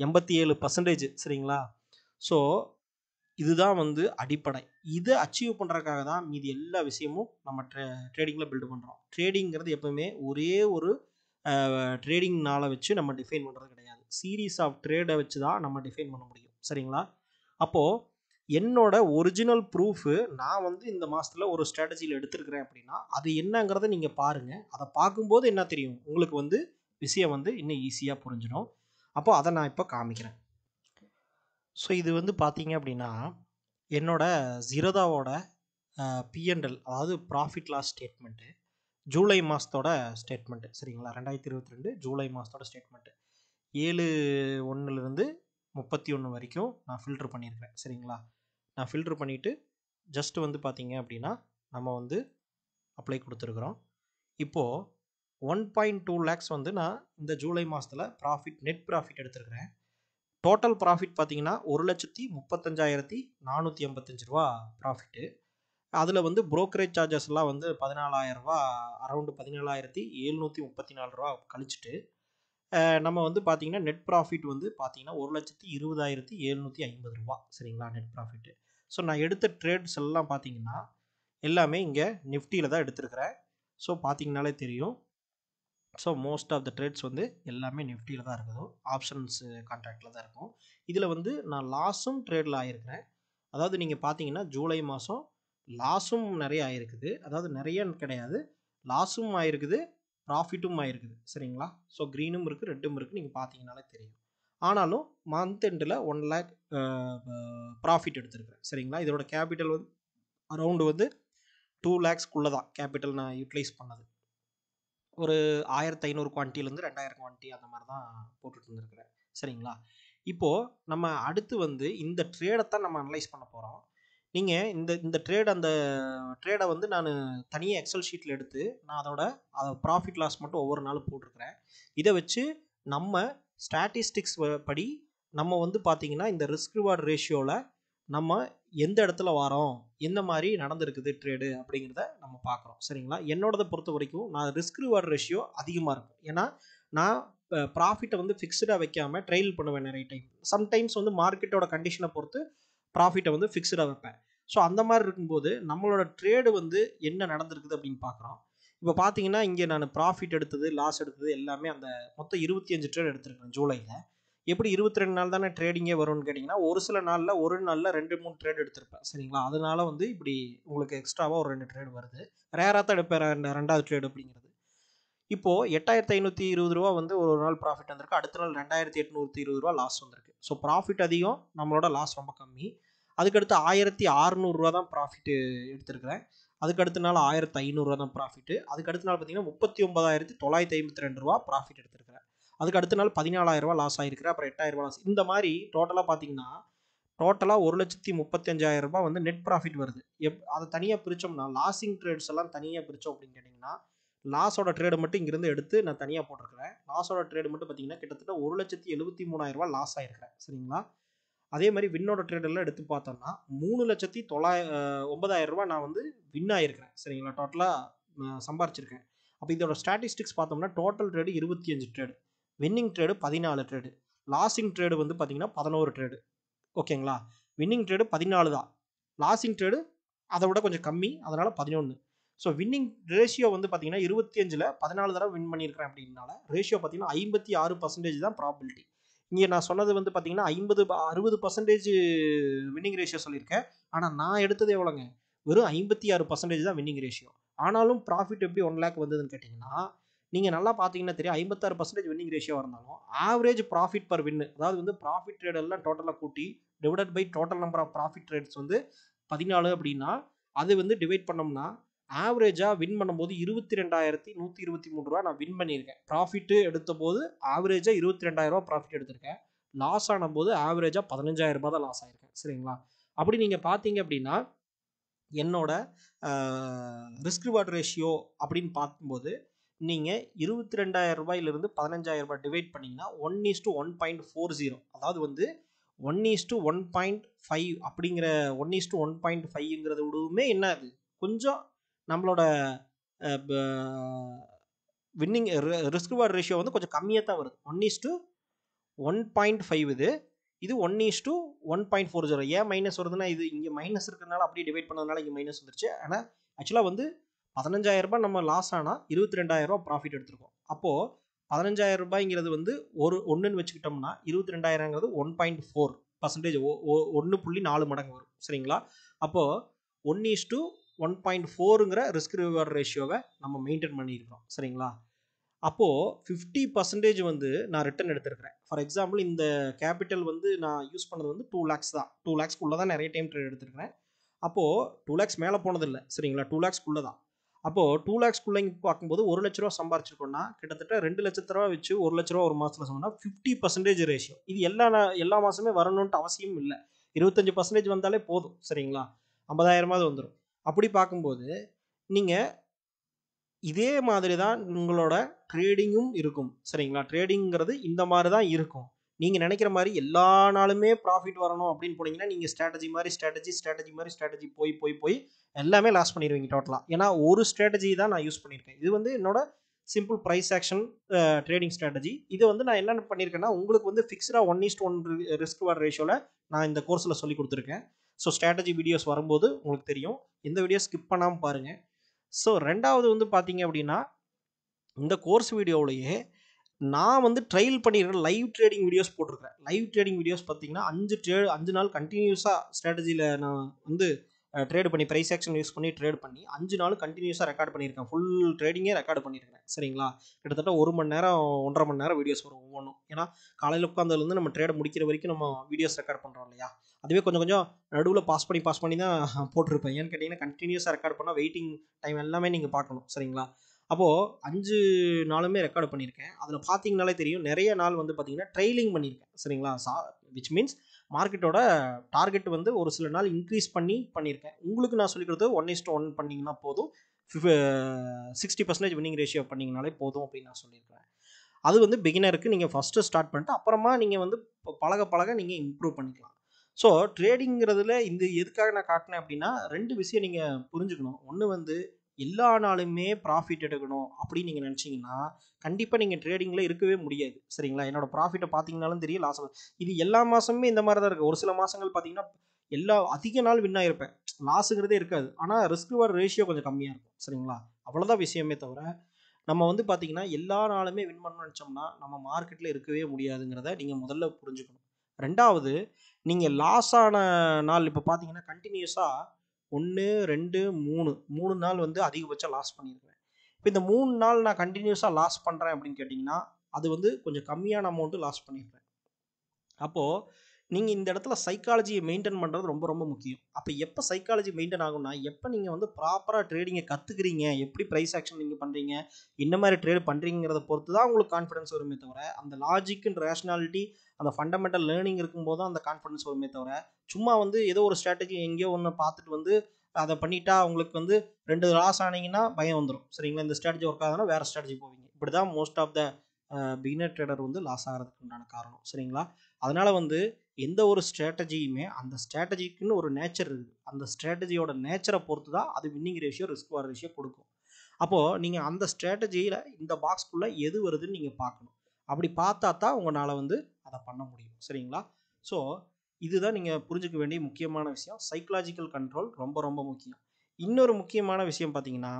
87%. சரிங்களா? ஸோ இதுதான் வந்து அடிப்படை. இதை அச்சீவ் பண்ணுறதுக்காக தான் மீதி எல்லா விஷயமும் நம்ம ட்ரேடிங்கில் பில்டு பண்ணுறோம். ட்ரேடிங்கிறது எப்பவுமே ஒரே ஒரு ட்ரேடிங் நாளை வச்சு நம்ம டிஃபைன் பண்ணுறது கிடையாது. சீரீஸ் ஆஃப் ட்ரேடை வச்சு தான் நம்ம டிஃபைன் பண்ண முடியும். சரிங்களா? அப்போது என்னோட ஒரிஜினல் ப்ரூஃபு நான் வந்து இந்த மாதத்தில் ஒரு ஸ்ட்ராட்டஜியில் எடுத்துருக்கிறேன் அப்படின்னா அது என்னங்கிறத நீங்கள் பாருங்கள். அதை பார்க்கும்போது என்ன தெரியும் உங்களுக்கு வந்து விஷயம் வந்து இன்னும் ஈஸியாக புரிஞ்சிடும். அப்போது அதை நான் இப்போ காமிக்கிறேன். ஸோ இது வந்து பார்த்தீங்க அப்படின்னா என்னோட ஜீரோதாவோட P&L, அதாவது ப்ராஃபிட் லாஸ் ஸ்டேட்மெண்ட்டு, ஜூலை மாதத்தோட ஸ்டேட்மெண்ட்டு. சரிங்களா? 2022 ஜூலை மாதத்தோட ஸ்டேட்மெண்ட்டு 7/1 31 வரைக்கும் நான் ஃபில்ட்ரு பண்ணியிருக்கிறேன். சரிங்களா? நான் ஃபில்ட்ரு பண்ணிவிட்டு ஜஸ்ட்டு வந்து பார்த்தீங்க அப்படின்னா நம்ம வந்து அப்ளை கொடுத்துருக்குறோம். இப்போது 1.2 lakhs வந்து நான் இந்த ஜூலை மாதத்தில் ப்ராஃபிட், நெட் ப்ராஃபிட் எடுத்துருக்கிறேன். டோட்டல் ப்ராஃபிட் பார்த்தீங்கன்னா 1,35,485 ரூபா ப்ராஃபிட்டு. அதில் வந்து ப்ரோக்கரேஜ் சார்ஜஸ்லாம் வந்து 14,000 ரூபா, அரௌண்டு 17,734 ரூபா கழிச்சிட்டு நம்ம வந்து பார்த்தீங்கன்னா நெட் ப்ராஃபிட் வந்து பார்த்தீங்கன்னா 1,20,750 ரூபா. சரிங்களா? Net profit. ஸோ நான் எடுத்த ட்ரேட்ஸ் எல்லாம் பார்த்தீங்கன்னா எல்லாமே இங்கே நிஃப்டியில் தான் எடுத்துருக்கிறேன். ஸோ பார்த்தீங்கனாலே தெரியும். So most of the trades வந்து எல்லாமே நிஃப்டியில் தான் இருக்குது, ஆப்ஷன்ஸ் கான்ட்ராக்டில் தான் இருக்கும். இதில் வந்து நான் லாஸும் ட்ரேடில் ஆகிருக்கிறேன். அதாவது நீங்கள் பார்த்தீங்கன்னா ஜூலை மாதம் லாஸும் நிறைய ஆகிருக்குது. அதாவது நிறையன்னு கிடையாது, லாஸும் ஆகிருக்குது, ப்ராஃபிட்டும் ஆகிருக்குது. சரிங்களா? ஸோ க்ரீனும் இருக்குது, ரெட்டும் இருக்குது, நீங்கள் பார்த்தீங்கனாலே தெரியும். ஆனாலும் மந்த் எண்டில் 1 lakh ப்ராஃபிட் எடுத்துருக்கிறேன். சரிங்களா? இதோட கேபிட்டல் வந்து அரௌண்டு வந்து 2 lakhsக்குள்ளே தான் கேபிட்டல் நான் யூட்டிலைஸ் பண்ணது. ஒரு 1500 குவான்டிட்டிலேருந்து 2000 குவான்டிட்டி அந்த மாதிரி தான் போட்டுட்டு இருந்துருக்கிறேன். சரிங்களா? இப்போது நம்ம அடுத்து வந்து இந்த ட்ரேடை தான் நம்ம அனலைஸ் பண்ண போகிறோம். நீங்கள் இந்த அந்த ட்ரேடை வந்து நான் தனியாக எக்ஸல் ஷீட்டில் எடுத்து நான் அதோட ப்ராஃபிட் லாஸ் மட்டும் ஒவ்வொரு நாளும் போட்டிருக்கிறேன். இதை வச்சு நம்ம ஸ்டாட்டிஸ்டிக்ஸ் படி நம்ம வந்து பார்த்திங்கன்னா இந்த ரிஸ்க் ரிவார்ட் ரேஷியோவில் நம்ம எந்த இடத்துல வரோம், எந்த மாதிரி நடந்திருக்குது ட்ரேடு அப்படிங்கிறத நம்ம பார்க்குறோம். சரிங்களா? என்னோடதை பொறுத்த வரைக்கும் நான் ரிஸ்க் ரிவார்ட் ரேஷியோ அதிகமாக இருக்கும். ஏன்னா நான் ப்ராஃபிட்டை வந்து ஃபிக்ஸ்டாக வைக்காமல் ட்ரெயில் பண்ணுவேன் நிறைய டைம். சம்டைம்ஸ் வந்து மார்க்கெட்டோட கண்டிஷனை பொறுத்து ப்ராஃபிட்டை வந்து ஃபிக்ஸ்டாக வைப்பேன். ஸோ அந்த மாதிரி இருக்கும்போது நம்மளோட ட்ரேடு வந்து என்ன நடந்திருக்குது அப்படின்னு பார்க்குறோம். இப்போ பார்த்தீங்கன்னா இங்கே நான் ப்ராஃபிட் எடுத்தது, லாஸ் எடுத்தது எல்லாமே அந்த மொத்தம் 25 ட்ரேட் எடுத்திருக்கேன் ஜூலையில். எப்படி 22 நாள் தானே ட்ரேடிங்கே வரும்னு கேட்டிங்கன்னா, ஒரு சில நாளில் ஒரு நாளில் 2-3 ட்ரேட் எடுத்திருப்பேன். சரிங்களா? அதனால வந்து இப்படி உங்களுக்கு எக்ஸ்ட்ராவாக ஒரு 2 ட்ரேட் வருது. ரேராக தான் எடுப்பேன் ரெண்டாவது ட்ரேட் அப்படிங்கிறது. இப்போது 8520 ரூபா வந்து ஒரு நாள் ப்ராஃபிட் வந்திருக்கு. அடுத்த நாள் 2820 ரூபா லாஸ் வந்திருக்கு. ஸோ ப்ராஃபிட் அதிகம், நம்மளோட லாஸ் ரொம்ப கம்மி. அதுக்கடுத்து 1600 ரூபா தான் ப்ராஃபிட்டு எடுத்திருக்கிறேன். அதுக்கடுத்த நாள் 1500 ரூபா தான் ப்ராஃபிட்டு. அதுக்கடுத்த நாள் பார்த்தீங்கன்னா 39,952 ரூபா ப்ராஃபிட் எடுத்திருக்கிறேன். அதுக்கு அடுத்த நாள் 14,000 ரூபா லாஸ் ஆகிருக்கிறேன். அப்புறம் 8,000 ரூபா லாஸ். இந்த மாதிரி டோட்டலாக பார்த்தீங்கன்னா டோட்டலாக 1,35,000 ரூபாய் வந்து நெட் ப்ராஃபிட் வருது. அதை தனியாக பிரித்தோம்னா லாஸிங் ட்ரேட்ஸ் எல்லாம் தனியாக பிரித்தோம் அப்படின்னு கேட்டிங்கன்னா, லாஸோட ட்ரேடு மட்டும் இங்கிருந்து எடுத்து நான் தனியாக போட்டிருக்கிறேன். லாஸோட ட்ரேடு மட்டும் பார்த்தீங்கன்னா கிட்டத்தட்ட 1,73,000 ரூபாய் லாஸ் ஆகிருக்கிறேன். சரிங்களா? அதே மாதிரி வின்னோட ட்ரேடெல்லாம் எடுத்து பார்த்தோம்னா 3,09,000 ரூபாய் நான் வந்து வின் ஆகிருக்கிறேன். சரிங்களா? டோட்டலாக சம்பாரிச்சிருக்கேன். அப்போ இதோட ஸ்டாட்டிஸ்டிக்ஸ் பார்த்தோம்னா total trade 25 trade, winning trade 14 trade, losing trade வந்து பார்த்தீங்கன்னா 11 ட்ரேடு. ஓகேங்களா? வின்னிங் ட்ரேடு 14 தான், லாஸிங் ட்ரேடு அதை விட கொஞ்சம் கம்மி, அதனால் 11. ஸோ வின்னிங் ரேஷியோ வந்து பார்த்தீங்கன்னா 25ல் 14 தடவை வின் பண்ணியிருக்கிறேன் அப்படின்னால ரேஷியோ பார்த்தீங்கன்னா 56% தான் ப்ராபிலிட்டி. இங்கே நான் சொன்னது வந்து பார்த்தீங்கன்னா 60% வின்னிங் ரேஷியோ சொல்லியிருக்கேன். ஆனால் நான் எடுத்தது எவ்வளோங்க? வெறும் 56% தான் வின்னிங் ரேஷியோ. ஆனாலும் ப்ராஃபிட் எப்படி 1 லேக் வந்ததுன்னு கேட்டிங்கன்னா, நீங்கள் நல்லா பார்த்தீங்கன்னா தெரியும் 56% வின்னிங் ரேஷியோ இருந்தாலும் ஆவரேஜ் ப்ராஃபிட் பர் வின்னு, அதாவது வந்து ப்ராஃபிட் ட்ரேட் எல்லாம் டோட்டலாக கூட்டி divided by total number of profit trades வந்து 14 அப்படின்னா அது வந்து டிவைட் பண்ணோம்னா ஆவரேஜாக வின் பண்ணும்போது 22,123 ரூபா நான் வின் பண்ணியிருக்கேன். ப்ராஃபிட்டு எடுத்த போது ஆவரேஜாக 22,000 ரூபா ப்ராஃபிட் எடுத்திருக்கேன். லாஸ் ஆன போது ஆவரேஜாக 15,000 ரூபா தான் லாஸ் ஆகிருக்கேன். சரிங்களா? அப்படி நீங்கள் பார்த்தீங்க அப்படின்னா என்னோட ரிஸ்க் ரிவார்ட் ரேஷியோ அப்படின்னு பார்க்கும்போது நீங்கள் 22,000 ரூபாயிலிருந்து 15,000 ரூபாய் டிவைட் பண்ணிங்கன்னா 1:1.40, அதாவது வந்து 1:1.5 அப்படிங்கிற 1:1.5ங்கிறத விடவுமே என்ன அது கொஞ்சம் நம்மளோட வின்னிங் ரிஸ்க் ரிவார்ட் ரேஷியோ வந்து கொஞ்சம் கம்மியாக தான் வருது. 1:1.5 இது 1:1.40. ஏன் மைனஸ் வருதுன்னா இது இங்கே மைனஸ் இருக்கிறதுனால அப்படியே டிவைட் பண்ணதுனால இங்கே மைனஸ் வந்துருச்சு. ஆனால் ஆக்சுவலாக வந்து 15,000 ரூபாய் நம்ம லாஸ் ஆனால் 22,000 ரூபாய் ப்ராஃபிட் எடுத்திருக்கோம். அப்போது 15,000 ரூபாய்ங்கிறது வந்து ஒன்றுன்னு வச்சுக்கிட்டோம்னா 22,000ங்கிறது 1.4%, 1.4 மடங்கு வரும். சரிங்களா? அப்போது 1:1.4ங்கிற ரிஸ்க் ரிவார்ட் ரேஷியோவை நம்ம மெயின்டைன் பண்ணியிருக்கிறோம். சரிங்களா? அப்போது 50% வந்து நான் ரிட்டர்ன் எடுத்திருக்கிறேன். ஃபார் எக்ஸாம்பிள் இந்த கேபிட்டல் வந்து நான் யூஸ் பண்ணது வந்து 2 lakhs தான். 2 lakhsக்குள்ளே தான் நிறைய டைம் ட்ரேட் எடுத்திருக்கிறேன். அப்போது 2 lakhs மேலே போனதில்லை. சரிங்களா? 2 lakhsக்குள்ளே தான். அப்போது 2 lakhsக்குள்ளே பார்க்கும்போது 1 லட்ச ரூபா சம்பாரிச்சிருக்கோம்னா கிட்டத்தட்ட 2 லட்சத்து ரூபா வச்சு 1 லட்ச ரூபா ஒரு மாதத்தில் சொன்னால் 50% ரேஷியோ. இது எல்லா மாதமே வரணுன்ட்டு அவசியம் இல்லை. 25% வந்தாலே போதும். சரிங்களா? 50,000 வந்துடும். அப்படி பார்க்கும்போது நீங்கள் இதே மாதிரி தான் உங்களோட ட்ரேடிங்கும் இருக்கும். சரிங்களா? ட்ரேடிங்கிறது இந்த மாதிரி தான் இருக்கும். நீங்கள் நினைக்கிற மாதிரி எல்லா நாளுமே ப்ராஃபிட் வரணும் அப்படின்னு போனீங்கன்னா நீங்கள் ஸ்ட்ராட்டஜி போய் எல்லாமே லாஸ் பண்ணிடுவீங்க டோட்டலாக. ஏன்னா ஒரு ஸ்ட்ராட்டஜி தான் நான் யூஸ் பண்ணியிருக்கேன். இது வந்து என்னோட simple price action trading strategy. இதை வந்து நான் என்ன பண்ணியிருக்கேன்னா உங்களுக்கு வந்து ஃபிக்ஸ்டாக 1:1 ரிஸ்க் ரிவார்ட் ரேஷியோவில் நான் இந்த கோர்ஸில் சொல்லி கொடுத்துருக்கேன். ஸோ ஸ்ட்ராட்டஜி வீடியோஸ் வரும்போது உங்களுக்கு தெரியும். இந்த வீடியோ ஸ்கிப் பண்ணாமல் பாருங்கள். ஸோ ரெண்டாவது வந்து பார்த்தீங்க அப்படின்னா இந்த கோர்ஸ் வீடியோவிலேயே நான் வந்து ட்ரையல் பண்ணியிருக்கேன். லைவ் ட்ரேடிங் வீடியோஸ் போட்டிருக்கிறேன். லைவ் ட்ரேடிங் வீடியோஸ் பார்த்தீங்கன்னா 5 நாள் கண்டினியூஸாக ஸ்ட்ராட்டஜியில் நான் வந்து ட்ரேடு பண்ணி ப்ரைஸ் ஆக்ஷன் யூஸ் பண்ணி ட்ரேட் பண்ணி 5 நாள் கண்டினியூஸாக ரெக்கார்ட் பண்ணியிருக்கேன். ஃபுல் ட்ரேடிங்கே ரெக்கார்டு பண்ணியிருக்கேன். சரிங்களா? கிட்டத்தட்ட 1 மணி நேரம் 1.5 மணி நேரம் வீடியோஸ் வரும் ஒவ்வொன்றும். ஏன்னா காலையில் உட்காந்ததுலேருந்து நம்ம ட்ரேடை முடிக்கிற வரைக்கும் நம்ம வீடியோஸ் ரெக்கார்ட் பண்ணுறோம் இல்லையா? அதுவே கொஞ்சம் நடுவில் பாஸ் பண்ணி தான் போட்டிருப்பேன். ஏன்னு கேட்டிங்கன்னா கண்டினியூஸாக ரெக்கார்ட் பண்ணால் வெயிட்டிங் டைம் எல்லாமே நீங்கள் பார்க்கணும். சரிங்களா? அப்போது 5 நாளுமே ரெக்கார்டு பண்ணியிருக்கேன். அதில் பார்த்தீங்கனாலே தெரியும் நிறைய நாள் வந்து பார்த்தீங்கன்னா ட்ரெயிலிங் பண்ணியிருக்கேன். சரிங்களா? விச் மீன்ஸ் மார்க்கெட்டோட டார்கெட் வந்து ஒரு சில நாள் இன்க்ரீஸ் பண்ணியிருக்கேன். உங்களுக்கு நான் சொல்லிக் கொடுத்தது 1:1 பண்ணிங்கன்னா போதும், 60% வின்னிங் ரேஷியோ பண்ணிங்கனாலே போதும் அப்படின்னு நான் சொல்லியிருக்கிறேன். அது வந்து பிகினருக்கு நீங்கள் ஃபஸ்ட்டு ஸ்டார்ட் பண்ணிட்டு அப்புறமா நீங்கள் வந்து பழக நீங்கள் இம்ப்ரூவ் பண்ணிக்கலாம். ஸோ ட்ரேடிங்கிறதுல இந்த எதுக்காக நான் காட்டினேன் அப்படின்னா 2 விஷயம் நீங்கள் புரிஞ்சுக்கணும். ஒன்று வந்து எல்லா நாளுமே ப்ராஃபிட் எடுக்கணும் அப்படின்னு நீங்கள் நினச்சிங்கன்னா கண்டிப்பாக நீங்கள் ட்ரேடிங்கில் இருக்கவே முடியாது. சரிங்களா? என்னோட ப்ராஃபிட்டை பார்த்தீங்கனாலும் தெரியும், லாஸ். இது எல்லா மாதமுமே இந்த மாதிரி தான் இருக்குது. ஒரு சில மாதங்கள் பார்த்தீங்கன்னா அதிக நாள் வின் ஆகிருப்பேன், லாஸுங்கிறதே இருக்காது. ஆனால் ரிஸ்க் ரிவார்ட் ரேஷியோ கொஞ்சம் கம்மியாக இருக்கும். சரிங்களா? அவ்வளோதான் விஷயமே தவிர நம்ம வந்து பார்த்தீங்கன்னா எல்லா நாளுமே வின் பண்ணணும்னு நினச்சோம்னா நம்ம மார்க்கெட்டில் இருக்கவே முடியாதுங்கிறத நீங்கள் முதல்ல புரிஞ்சுக்கணும். ரெண்டாவது, நீங்கள் லாஸ் ஆன நாள் இப்போ பார்த்தீங்கன்னா கண்டினியூஸாக 1, 2, 3 நாள் வந்து அதிகபட்சம் லாஸ் பண்ணியிருக்கேன். இப்போ இந்த 3 நாள் நான் கண்டினியூஸாக லாஸ் பண்ணுறேன் அப்படின்னு கேட்டிங்கன்னா அது வந்து கொஞ்சம் கம்மியான அமௌண்ட்டு லாஸ் பண்ணியிருக்கேன். அப்போது நீங்கள் இந்த இடத்துல சைக்காலஜியை மெயின்டைன் பண்ணுறது ரொம்ப ரொம்ப முக்கியம். அப்போ எப்போ சைக்காலஜி மெயின்டைன் ஆகும்னா எப்போ நீங்கள் வந்து ப்ராப்பராக ட்ரேடிங்கை கற்றுக்குறீங்க, எப்படி ப்ரைஸ் ஆக்ஷன் நீங்கள் பண்ணுறீங்க, என்ன மாதிரி ட்ரேட் பண்ணுறீங்கிறத பொறுத்து தான் உங்களுக்கு கான்ஃபிடன்ஸ் வருமே தவிர, அந்த லாஜிக் அண்ட் ரேஷனாலிட்டி, அந்த ஃபண்டமெண்டல் லேர்னிங் இருக்கும்போது தான் அந்த கான்ஃபிடன்ஸ் வருமே தவிர, சும்மா வந்து ஏதோ ஒரு ஸ்ட்ராட்டஜி எங்கேயோ ஒன்று பார்த்துட்டு வந்து அதை பண்ணிட்டா உங்களுக்கு வந்து 2 லாஸ் ஆனீங்கன்னா பயம் வந்துடும். சரிங்களா? இந்த ஸ்ட்ராட்டஜி ஒர்க் ஆகுதுன்னா வேறு ஸ்ட்ராட்டஜி போவீங்க. இப்படி தான் most of the beginner trader வந்து லாஸ் ஆகிறதுக்கு உண்டான காரணம். சரிங்களா? அதனால் வந்து எந்த ஒரு ஸ்ட்ராட்டஜியுமே அந்த ஸ்ட்ராட்டஜிக்குன்னு ஒரு நேச்சர் இருக்குது. அந்த ஸ்ட்ராட்டஜியோட நேச்சரை பொறுத்து தான் அது வின்னிங் ரேஷியோ, ரிஸ்க் வார் ரேஷியோ கொடுக்கும். அப்போது நீங்கள் அந்த ஸ்ட்ராட்டஜியில் இந்த பாக்ஸ்க்குள்ளே எது வருதுன்னு நீங்கள் பார்க்கணும். அப்படி பார்த்தா தான் உங்களால் வந்து அதை பண்ண முடியும். சரிங்களா? ஸோ இதுதான் நீங்கள் புரிஞ்சுக்க வேண்டிய முக்கியமான விஷயம். சைக்கலாஜிக்கல் கண்ட்ரோல் ரொம்ப ரொம்ப முக்கியம். இன்னொரு முக்கியமான விஷயம் பார்த்தீங்கன்னா,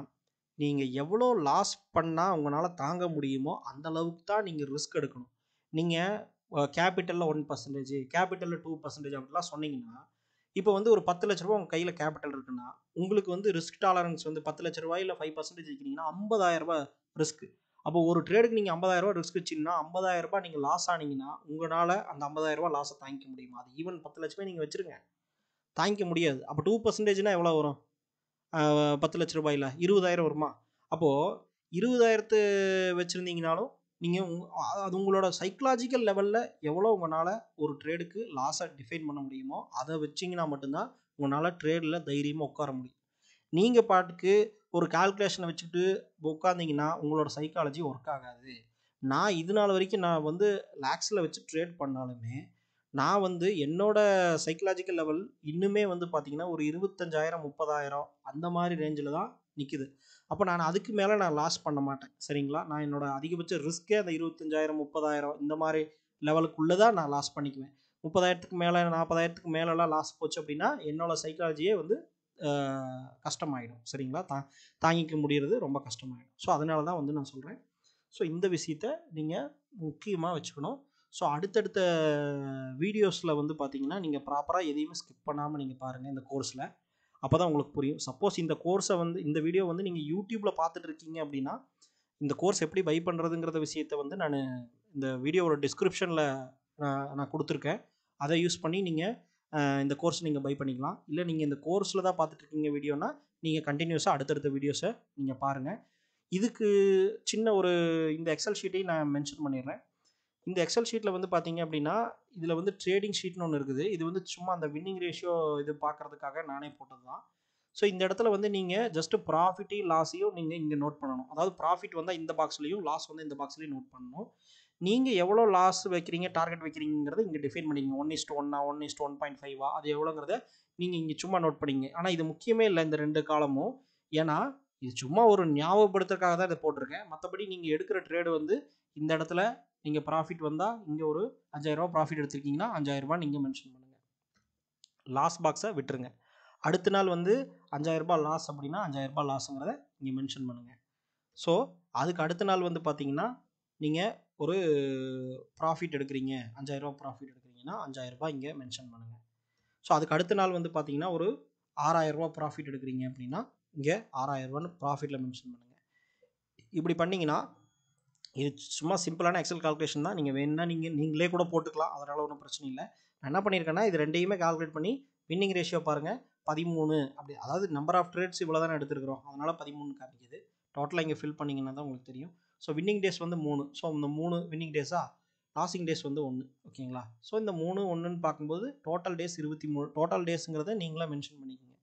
நீங்கள் எவ்வளோ லாஸ் பண்ணால் உங்களால் தாங்க முடியுமோ அந்த அளவுக்கு தான் நீங்கள் ரிஸ்க் எடுக்கணும். நீங்கள் கேபிட்டலில் 1%, கேபிட்டலில் 2% அப்படிலாம் சொன்னீங்கன்னா, இப்போ வந்து ஒரு 10 லட்ச ரூபா உங்கள் கையில் கேபிட்டல் இருக்குன்னா, உங்களுக்கு வந்து ரிஸ்க் டாலரன்ஸ் வந்து 10 லட்ச ரூபாயில் 5% வைக்கிறீங்கன்னா 50,000 ரிஸ்க். அப்போ ஒரு ட்ரேடுக்கு நீங்கள் 50,000 ரிஸ்க் வச்சிங்கன்னா 50,000 நீங்கள் லாஸ் ஆனீங்கன்னா உங்களால் அந்த 50,000 லாஸை தாங்கிக்க முடியுமா? அது ஈவன் 10 லட்சமே நீங்கள் வச்சுருங்க, தாங்கிக்க முடியாது. அப்போ 2%னா எவ்வளோ வரும்? 10 லட்ச ரூபாயில் 20,000 வருமா? அப்போது 20,000 வச்சுருந்தீங்கனாலும் நீங்கள் அது உங்களோட சைக்கலாஜிக்கல் லெவலில் எவ்வளோ உங்களால் ஒரு ட்ரேடுக்கு லாஸை டிஃபைன் பண்ண முடியுமோ அதை வச்சிங்கன்னா மட்டும்தான் உங்களால் ட்ரேடில் தைரியமாக உட்கார முடியும். நீங்கள் பாட்டுக்கு ஒரு கால்குலேஷனை வச்சுக்கிட்டு உட்காந்திங்கன்னா உங்களோட சைக்காலஜி ஒர்க் ஆகாது. நான் இது நாள் வரைக்கும் நான் வந்து லேக்ஸில் வச்சு ட்ரேட் பண்ணாலுமே நான் வந்து என்னோட சைக்கலாஜிக்கல் லெவல் இன்னுமே வந்து பார்த்தீங்கன்னா ஒரு 25,000 30,000 அந்த மாதிரி ரேஞ்சில் தான் நிற்குது. அப்போ நான் அதுக்கு மேலே நான் லாஸ் பண்ண மாட்டேன். சரிங்களா? நான் என்னோட அதிகபட்ச ரிஸ்க்கே அந்த 25,000 30,000 இந்த மாதிரி லெவலுக்குள்ளே தான் நான் லாஸ் பண்ணிக்குவேன். 30,000க்கு மேலே 40,000க்கு மேலெலாம் லாஸ் போச்சு அப்படின்னா என்னோட சைக்காலஜியே வந்து கஷ்டமாயிடும். சரிங்களா? தாங்கிக்க முடியறது ரொம்ப கஷ்டமாயிடும். ஸோ அதனால தான் வந்து நான் சொல்கிறேன். ஸோ இந்த விஷயத்த நீங்கள் முக்கியமாக வச்சுக்கணும். ஸோ அடுத்தடுத்த வீடியோஸில் வந்து பார்த்தீங்கன்னா நீங்கள் ப்ராப்பராக எதையுமே ஸ்கிப் பண்ணாமல் நீங்கள் பாருங்கள் இந்த கோர்ஸில். அப்போ தான் உங்களுக்கு புரியும். சப்போஸ் இந்த கோர்ஸை வந்து இந்த வீடியோ வந்து நீங்கள் யூடியூப்பில் பார்த்துட்டு இருக்கீங்க அப்படின்னா இந்த கோர்ஸ் எப்படி பை பண்ணுறதுங்கிறத விஷயத்தை வந்து நான் இந்த வீடியோவோட டிஸ்கிரிப்ஷனில் நான் கொடுத்துருக்கேன். அதை யூஸ் பண்ணி நீங்கள் இந்த கோர்ஸ் நீங்கள் பை பண்ணிக்கலாம். இல்லை நீங்கள் இந்த கோர்ஸில் தான் பார்த்துட்ருக்கீங்க வீடியோனா நீங்கள் கண்டினியூஸாக அடுத்தடுத்த வீடியோஸை நீங்கள் பாருங்கள். இதுக்கு சின்ன ஒரு இந்த எக்ஸல் ஷீட்டையும் நான் மென்ஷன் பண்ணிடுறேன். இந்த எக்ஸல் ஷீட்டில் வந்து பார்த்தீங்க அப்படின்னா இதில் வந்து ட்ரேடிங் ஷீட்னு ஒன்று இருக்குது. இது வந்து சும்மா அந்த வின்னிங் ரேஷியோ இது பார்க்குறதுக்காக நானே போட்டது தான். ஸோ இந்த இடத்துல வந்து நீங்கள் ஜஸ்ட்டு ப்ராஃபிட்டையும் லாஸையும் நீங்கள் இங்கே நோட் பண்ணணும். அதாவது ப்ராஃபிட் வந்தால் இந்த பாக்ஸ்லையும் லாஸ் வந்து இந்த பாக்ஸ்லையும் நோட் பண்ணணும். நீங்கள் எவ்வளோ லாஸ் வைக்கிறீங்க, டார்கெட் வைக்கிறீங்கிறத இங்கே டிஃபைன் பண்ணிங்க. 1:1 1:1.5 அது எவ்வளோங்கிறத நீங்கள் இங்கே சும்மா நோட் பண்ணிங்க. ஆனால் இது முக்கியமே இல்லை இந்த 2 காலமும். ஏன்னா இது சும்மா ஒரு ஞாபகப்படுத்துறதுக்காக தான் இதை போட்டிருக்கேன். மற்றபடி நீங்கள் எடுக்கிற ட்ரேடு வந்து இந்த இடத்துல நீங்கள் ப்ராஃபிட் வந்தால் இங்கே ஒரு 5,000 ப்ராஃபிட் எடுத்திருக்கீங்கன்னா 5,000 நீங்கள் மென்ஷன் பண்ணுங்கள். லாஸ் பாக்ஸை விட்டுருங்க. அடுத்த நாள் வந்து 5,000 லாஸ் அப்படின்னா 5,000 லாஸுங்கிறத இங்கே மென்ஷன் பண்ணுங்கள். ஸோ அதுக்கு அடுத்த நாள் வந்து பார்த்தீங்கன்னா நீங்கள் ஒரு ப்ராஃபிட் எடுக்கிறீங்க, 5,000 ப்ராஃபிட் எடுக்கிறீங்கன்னா 5,000 இங்கே மென்ஷன் பண்ணுங்கள். ஸோ அதுக்கு அடுத்த நாள் வந்து பார்த்தீங்கன்னா ஒரு 6,000 ப்ராஃபிட் எடுக்கிறீங்க அப்படின்னா இங்கே 6,000 ப்ராஃபிட்டில் மென்ஷன் பண்ணுங்கள். இப்படி பண்ணிங்கன்னா இது சும்மா சிம்பிளான எக்ஸல் கால்குலேஷன் தான். நீங்கள் வேணும்னா நீங்களே கூட போட்டுக்கலாம், அதனால் ஒன்றும் பிரச்சனை இல்லை. நான் என்ன பண்ணியிருக்கேன்னா இது ரெண்டையுமே கால்குலேட் பண்ணி வின்னிங் ரேஷியோ பாருங்கள் 13 அப்படி, அதாவது நம்பர் ஆஃப் ட்ரேட்ஸ் இவ்வளோ தானே எடுத்துருக்கிறோம், அதனால் 13 காமிக்குது. டோட்டலாக இங்கே ஃபில் பண்ணிங்கன்னா தான் உங்களுக்கு தெரியும். ஸோ வின்னிங் டேஸ் வந்து 3. ஸோ இந்த 3 வின்னிங் டேஸா, லாஸிங் டேஸ் வந்து 1. ஓகேங்களா? ஸோ இந்த 3 1ன்னு பார்க்கும்போது டோட்டல் டேஸ் 23. டோட்டல் டேஸுங்கிறத நீங்களாக மென்ஷன் பண்ணிக்கோங்க.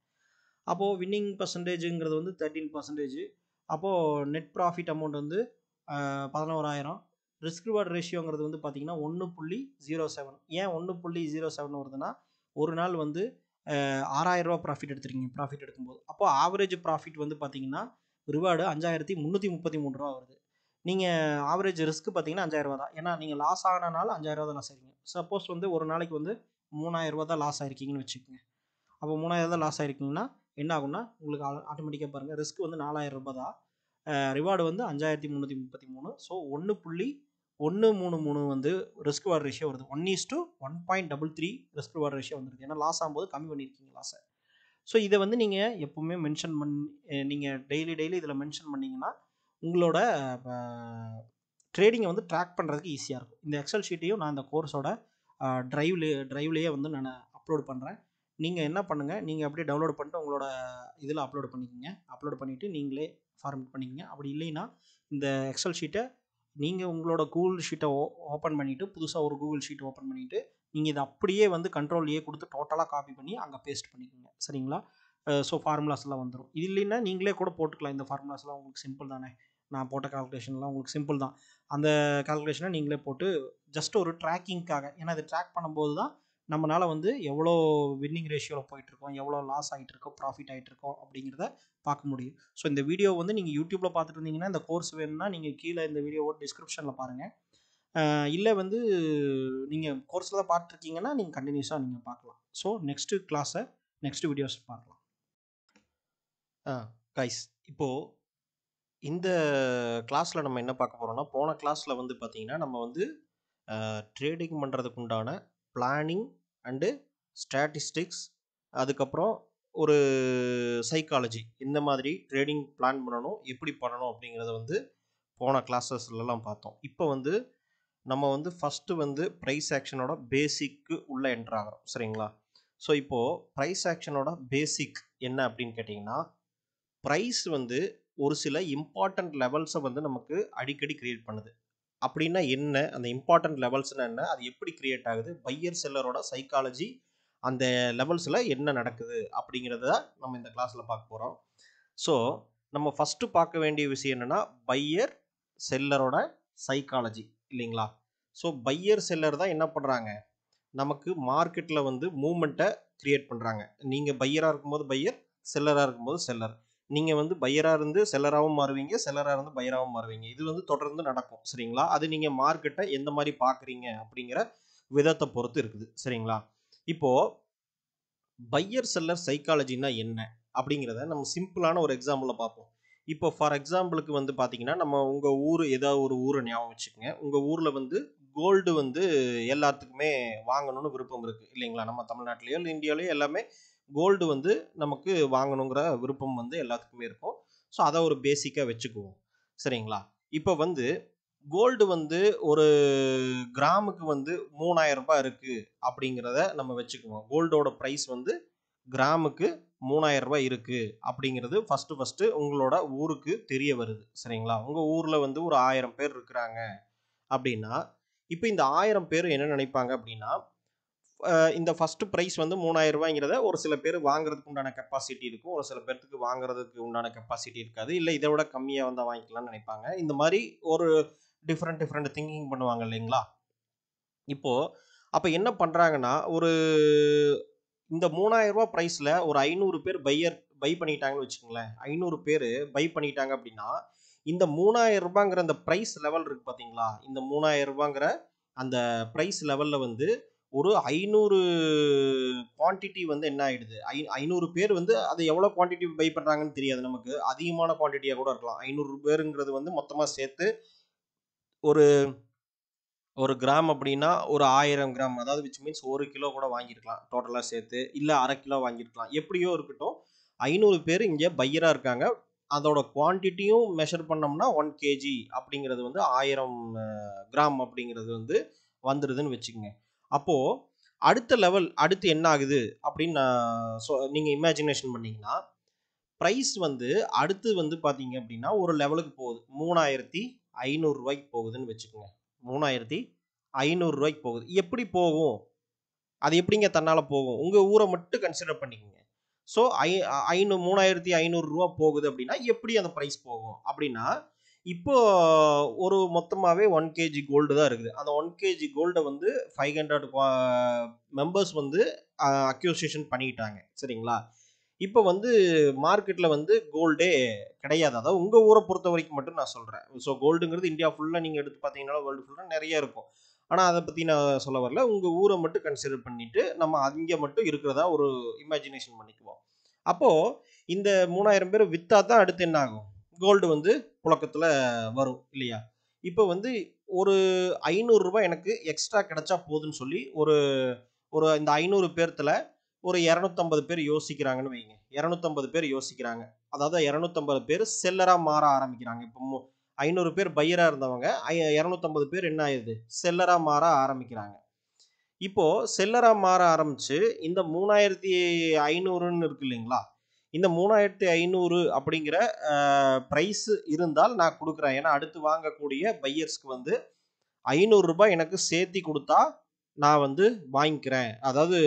அப்போது வின்னிங் பர்சன்டேஜுங்கிறது வந்து 13%. அப்போது நெட் ப்ராஃபிட் அமௌண்ட் வந்து 11,000. ரிஸ்க் ரிவார்ட் ரேஷியோங்கிறது வந்து பார்த்தீங்கன்னா 1.07. ஏன் 1.07 வருதுன்னா ஒரு நாள் வந்து 6,000 ரூபா ப்ராஃபிட் எடுத்துருக்கீங்க ப்ராஃபிட் எடுக்கும்போது. அப்போ ஆவரேஜ் ப்ராஃபிட் வந்து பார்த்தீங்கன்னா ரிவார்டு 5,333 ரூபா வருது. நீங்கள் ஆவரேஜ் ரிஸ்க் பார்த்தீங்கன்னா 5,000 ரூபா தான். ஏன்னா நீங்கள் லாஸ் ஆனனால 5,000 ரூபா தான் லாஸ் ஆயிருக்கீங்க. சப்போஸ் வந்து ஒரு நாளைக்கு வந்து 3,000 ரூபா தான் லாஸ் ஆயிருக்கீங்கன்னு வச்சுக்கோங்க. அப்போ 3,000 தான் லாஸ் ஆயிருக்கீங்கன்னா என்ன ஆகும்னா உங்களுக்கு ஆட்டோமேட்டிக்காக பாருங்கள் ரிஸ்க் வந்து 4,000 ரூபா தான். ரிவார்டு வந்து 5,333. ஸோ 1.133 வந்து ரிஸ்க் ரிவார்டு ரேஷியோ வருது. 1:1.33 ரிஸ்க் ரிவார்டு ரேஷியோ வந்துருது. ஏன்னா லாஸ் ஆகும்போது கம்மி பண்ணியிருக்கீங்க லாஸை. ஸோ இதை வந்து நீங்கள் எப்பவுமே மென்ஷன் நீங்கள் டெய்லி இதில் மென்ஷன் பண்ணிங்கன்னா உங்களோட ட்ரேடிங்கை வந்து ட்ராக் பண்ணுறதுக்கு ஈஸியாக இருக்கும். இந்த எக்ஸல் ஷீட்டையும் நான் இந்த கோர்ஸோட ட்ரைவ்லேயே வந்து நான் அப்லோட் பண்ணுறேன். நீங்கள் என்ன பண்ணுங்கள், நீங்கள் அப்படியே டவுன்லோட் பண்ணிட்டு உங்களோட இதில் அப்லோட் பண்ணிக்கோங்க. அப்லோட் பண்ணிவிட்டு நீங்களே ஃபார்மேட் பண்ணிக்கோங்க. அப்படி இல்லைன்னா இந்த எக்ஸல் ஷீட்டை நீங்கள் உங்களோட கூகுள் ஷீட்டை ஓப்பன் பண்ணிவிட்டு புதுசாக ஒரு கூகுள் ஷீட் ஓப்பன் பண்ணிவிட்டு நீங்கள் இதை அப்படியே வந்து கண்ட்ரோல் கொடுத்து டோட்டலாக காப்பி பண்ணி அங்கே பேஸ்ட் பண்ணிக்கோங்க. சரிங்களா? ஸோ ஃபார்முலாஸ்லாம் வந்துடும். இது இல்லைன்னா நீங்களே கூட போட்டுக்கலாம். இந்த ஃபார்முலாஸ்லாம் உங்களுக்கு சிம்பிள் தானே. நான் போட்ட கால்குலேஷன்லாம் உங்களுக்கு சிம்பிள் தான். அந்த கால்குலேஷனை நீங்களே போட்டு ஜஸ்ட் ஒரு ட்ராக்கிங்காக, ஏன்னா இது ட்ராக் பண்ணும்போது தான் நம்மளால் வந்து எவ்வளோ வின்னிங் ரேஷியோவில் போயிட்டுருக்கோம், எவ்வளோ லாஸ் ஆகிட்டுருக்கோம், ப்ராஃபிட் ஆகிட்டுருக்கோம் அப்படிங்கிறத பார்க்க முடியும். ஸோ இந்த வீடியோ வந்து நீங்கள் யூடியூப்பில் பார்த்துட்டு இருந்தீங்கன்னா இந்த கோர்ஸ் வேணும்னா நீங்கள் கீழே இந்த வீடியோவோட டிஸ்கிரிப்ஷனில் பாருங்கள். இல்லை வந்து நீங்கள் கோர்ஸில் தான் பார்த்துருக்கீங்கன்னா நீங்கள் கண்டினியூஸாக நீங்கள் பார்க்கலாம். ஸோ நெக்ஸ்ட் வீடியோஸ் பார்க்கலாம். கைஸ், இப்போது இந்த கிளாஸில் நம்ம என்ன பார்க்க போகிறோம்னா, போன கிளாஸில் வந்து பார்த்திங்கன்னா நம்ம வந்து ட்ரேடிங் பண்ணுறதுக்கு உண்டான பிளானிங் அண்டு ஸ்டாட்டிஸ்டிக்ஸ், அதுக்கப்புறம் ஒரு சைக்காலஜி, இந்த மாதிரி ட்ரேடிங் பிளான் பண்ணணும், எப்படி பண்ணணும் அப்படிங்கிறத வந்து போன கிளாஸஸ்லாம் பார்த்தோம். இப்போ வந்து நம்ம வந்து ஃபஸ்ட்டு வந்து ப்ரைஸ் ஆக்ஷனோட பேசிக்கு உள்ளே என்ட்ரு ஆகிறோம். சரிங்களா? ஸோ இப்போது ப்ரைஸ் ஆக்ஷனோட பேசிக் என்ன அப்படின்னு கேட்டிங்கன்னா, ப்ரைஸ் வந்து ஒரு சில இம்பார்ட்டண்ட் லெவல்ஸை வந்து நமக்கு அடிக்கடி கிரியேட் பண்ணுது. அப்படின்னா என்ன, அந்த இம்பார்ட்டண்ட் லெவல்ஸ்னால் என்ன, அது எப்படி கிரியேட் ஆகுது, பையர் செல்லரோட சைக்காலஜி அந்த லெவல்ஸில் என்ன நடக்குது அப்படிங்கிறத நம்ம இந்த கிளாஸில் பார்க்க போகிறோம். ஸோ நம்ம ஃபஸ்ட்டு பார்க்க வேண்டிய விஷயம் என்னென்னா பையர் செல்லரோட சைக்காலஜி இல்லைங்களா? ஸோ பையர் செல்லர் தான் என்ன பண்ணுறாங்க, நமக்கு மார்க்கெட்டில் வந்து மூமெண்ட்டை கிரியேட் பண்ணுறாங்க. நீங்கள் பையராக இருக்கும்போது பையர், செல்லராக இருக்கும்போது செல்லர். நீங்கள் வந்து பையராக இருந்து செல்லராகவும் மாறுவீங்க, செல்லராக இருந்து பையராகவும் மாறுவீங்க. இது வந்து தொடர்ந்து நடக்கும். சரிங்களா? அது நீங்கள் மார்க்கெட்டை எந்த மாதிரி பார்க்குறீங்க அப்படிங்கிற விதத்தை பொறுத்து இருக்குது. சரிங்களா? இப்போது பையர் செல்லர் சைக்காலஜின்னா என்ன அப்படிங்கிறத நம்ம சிம்பிளான ஒரு எக்ஸாம்பிளில் பார்ப்போம். இப்போ ஃபார் எக்ஸாம்பிளுக்கு வந்து பார்த்தீங்கன்னா, நம்ம உங்கள் ஊர் ஏதாவது ஒரு ஊரை ஞாபகம் வச்சுக்கோங்க. உங்கள் ஊரில் வந்து கோல்டு வந்து எல்லாத்துக்குமே வாங்கணும்னு விருப்பம் இருக்குது இல்லைங்களா? நம்ம தமிழ்நாட்டிலேயோ இல்லை இந்தியாவிலேயோ எல்லாமே கோல்டு வந்து நமக்கு வாங்கணுங்கிற விருப்பம் வந்து எல்லாத்துக்குமே இருக்கும். ஸோ அதை ஒரு பேசிக்காக வச்சுக்குவோம். சரிங்களா? இப்போ வந்து கோல்டு வந்து ஒரு கிராமுக்கு வந்து 3,000 ரூபாய் இருக்குது அப்படிங்கிறத நம்ம வச்சுக்குவோம். கோல்டோட ப்ரைஸ் வந்து கிராமுக்கு 3,000 ரூபாய் இருக்குது அப்படிங்கிறது ஃபஸ்ட்டு உங்களோட ஊருக்கு தெரிய வருது. சரிங்களா? உங்கள் ஊரில் வந்து ஒரு 1000 பேர் இருக்கிறாங்க அப்படின்னா, இப்போ இந்த 1000 பேர் என்ன நினைப்பாங்க அப்படின்னா, இந்த ஃபஸ்ட்டு ப்ரைஸ் வந்து 3,000 ரூபாய்ங்கிறத ஒரு சில பேர் வாங்குறதுக்கு உண்டான கெப்பாசிட்டி இருக்கும், ஒரு சில பேர்த்துக்கு வாங்குறதுக்கு உண்டான கெப்பாசிட்டி இருக்காது, இல்லை இதை விட கம்மியாக வந்தால் வாங்கிக்கலாம்னு நினைப்பாங்க. இந்த மாதிரி ஒரு டிஃப்ரெண்ட் திங்கிங் பண்ணுவாங்க இல்லைங்களா? இப்போது அப்போ என்ன பண்ணுறாங்கன்னா, ஒரு இந்த 3,000 ரூபா ப்ரைஸில் ஒரு 500 பேர் பை பண்ணிட்டாங்கன்னு வச்சுக்கோங்களேன். 500 பேர் பை பண்ணிட்டாங்க அப்படின்னா, இந்த 3,000 ரூபாங்கிற அந்த ப்ரைஸ் லெவல் இருக்குது பார்த்தீங்களா? இந்த 3,000 ரூபாங்கிற அந்த ப்ரைஸ் லெவலில் வந்து ஒரு 500 குவான்டிட்டி வந்து என்ன ஆகிடுது, 500 பேர் வந்து அது எவ்வளோ குவான்டிட்டி பை பண்ணுறாங்கன்னு தெரியாது நமக்கு. அதிகமான குவான்டிட்டியாக கூட இருக்கலாம். 500 பேருங்கிறது வந்து மொத்தமாக சேர்த்து ஒரு கிராம் அப்படின்னா ஒரு 1000 கிராம், அதாவது விச் மீன்ஸ் 1 கிலோ கூட வாங்கியிருக்கலாம் டோட்டலாக சேர்த்து, இல்லை 1/2 கிலோ வாங்கியிருக்கலாம். எப்படியோ இருக்கட்டும், 500 பேர் இங்கே பையராக இருக்காங்க. அதோட குவான்டிட்டியும் மெஷர் பண்ணோம்னா 1 kg அப்படிங்கிறது வந்து 1000 கிராம் அப்படிங்கிறது வந்து வந்துடுதுன்னு வச்சுக்கோங்க. அப்போது அடுத்து என்ன ஆகுது அப்படின்னு நீங்கள் இமேஜினேஷன் பண்ணிங்கன்னா, ப்ரைஸ் வந்து அடுத்து வந்து பார்த்தீங்க அப்படின்னா ஒரு லெவலுக்கு போகுது. 3,500 ரூபாய்க்கு போகுதுன்னு வச்சுக்கோங்க. 3,500 ரூபாய்க்கு போகுது. எப்படி போகும்? அது எப்படிங்க தன்னால் போகும்? உங்கள் ஊரை மட்டும் கன்சிடர் பண்ணிக்கோங்க. ஸோ 3,500 ரூபா போகுது அப்படின்னா எப்படி அந்த ப்ரைஸ் போகும் அப்படின்னா, இப்போ ஒரு மொத்தமாகவே 1 கேஜி கோல்டு தான் இருக்குது. அந்த 1 கேஜி கோல்டை வந்து 500 மெம்பர்ஸ் வந்து அக்யூசியேஷன் பண்ணிட்டாங்க. சரிங்களா? இப்போ வந்து மார்க்கெட்டில் வந்து கோல்டே கிடையாது. அதாவது உங்கள் ஊரை பொறுத்த வரைக்கும் மட்டும் நான் சொல்கிறேன். ஸோ கோல்டுங்கிறது இந்தியா ஃபுல்லாக நீங்கள் எடுத்து பார்த்தீங்கன்னா வேர்ல்டு ஃபுல்லாக நிறைய இருக்கும். ஆனால் அதை பற்றி நான் சொல்ல வரல. உங்கள் ஊரை மட்டும் கன்சிடர் பண்ணிவிட்டு நம்ம அங்கே மட்டும் இருக்கிறதா ஒரு இமேஜினேஷன் பண்ணிக்குவோம். அப்போது இந்த 3000 பேர் விற்றா தான் அடுத்து என்ன ஆகும்? கோல்டு வந்து புழக்கத்தில் வரும் இல்லையா? இப்போ வந்து ஒரு ரூ. 500 எனக்கு எக்ஸ்ட்ரா கிடைச்சா போதுன்னு சொல்லி ஒரு ஒரு இந்த 500 பேர்த்துல ஒரு 250 பேர் யோசிக்கிறாங்கன்னு வைங்க. 250 பேர் யோசிக்கிறாங்க. அதாவது 250 பேர் செல்லரா மாற ஆரம்பிக்கிறாங்க. இப்போ 500 பேர் பையரா இருந்தவங்க 250 பேர் என்ன ஆயிடுது? செல்லரா மாற ஆரம்பிக்கிறாங்க. இப்போ செல்லரா மாற ஆரம்பிச்சு இந்த 3500ன்னு இருக்கு இல்லைங்களா? இந்த 3500 அப்படிங்கிற பிரைஸ் இருந்தால் நான் கொடுக்குறேன். ஏன்னா அடுத்து வாங்கக்கூடிய பையர்ஸ்க்கு வந்து ரூ. 500 எனக்கு சேர்த்தி கொடுத்தா நான் வந்து வாங்கிக்கிறேன். அதாவது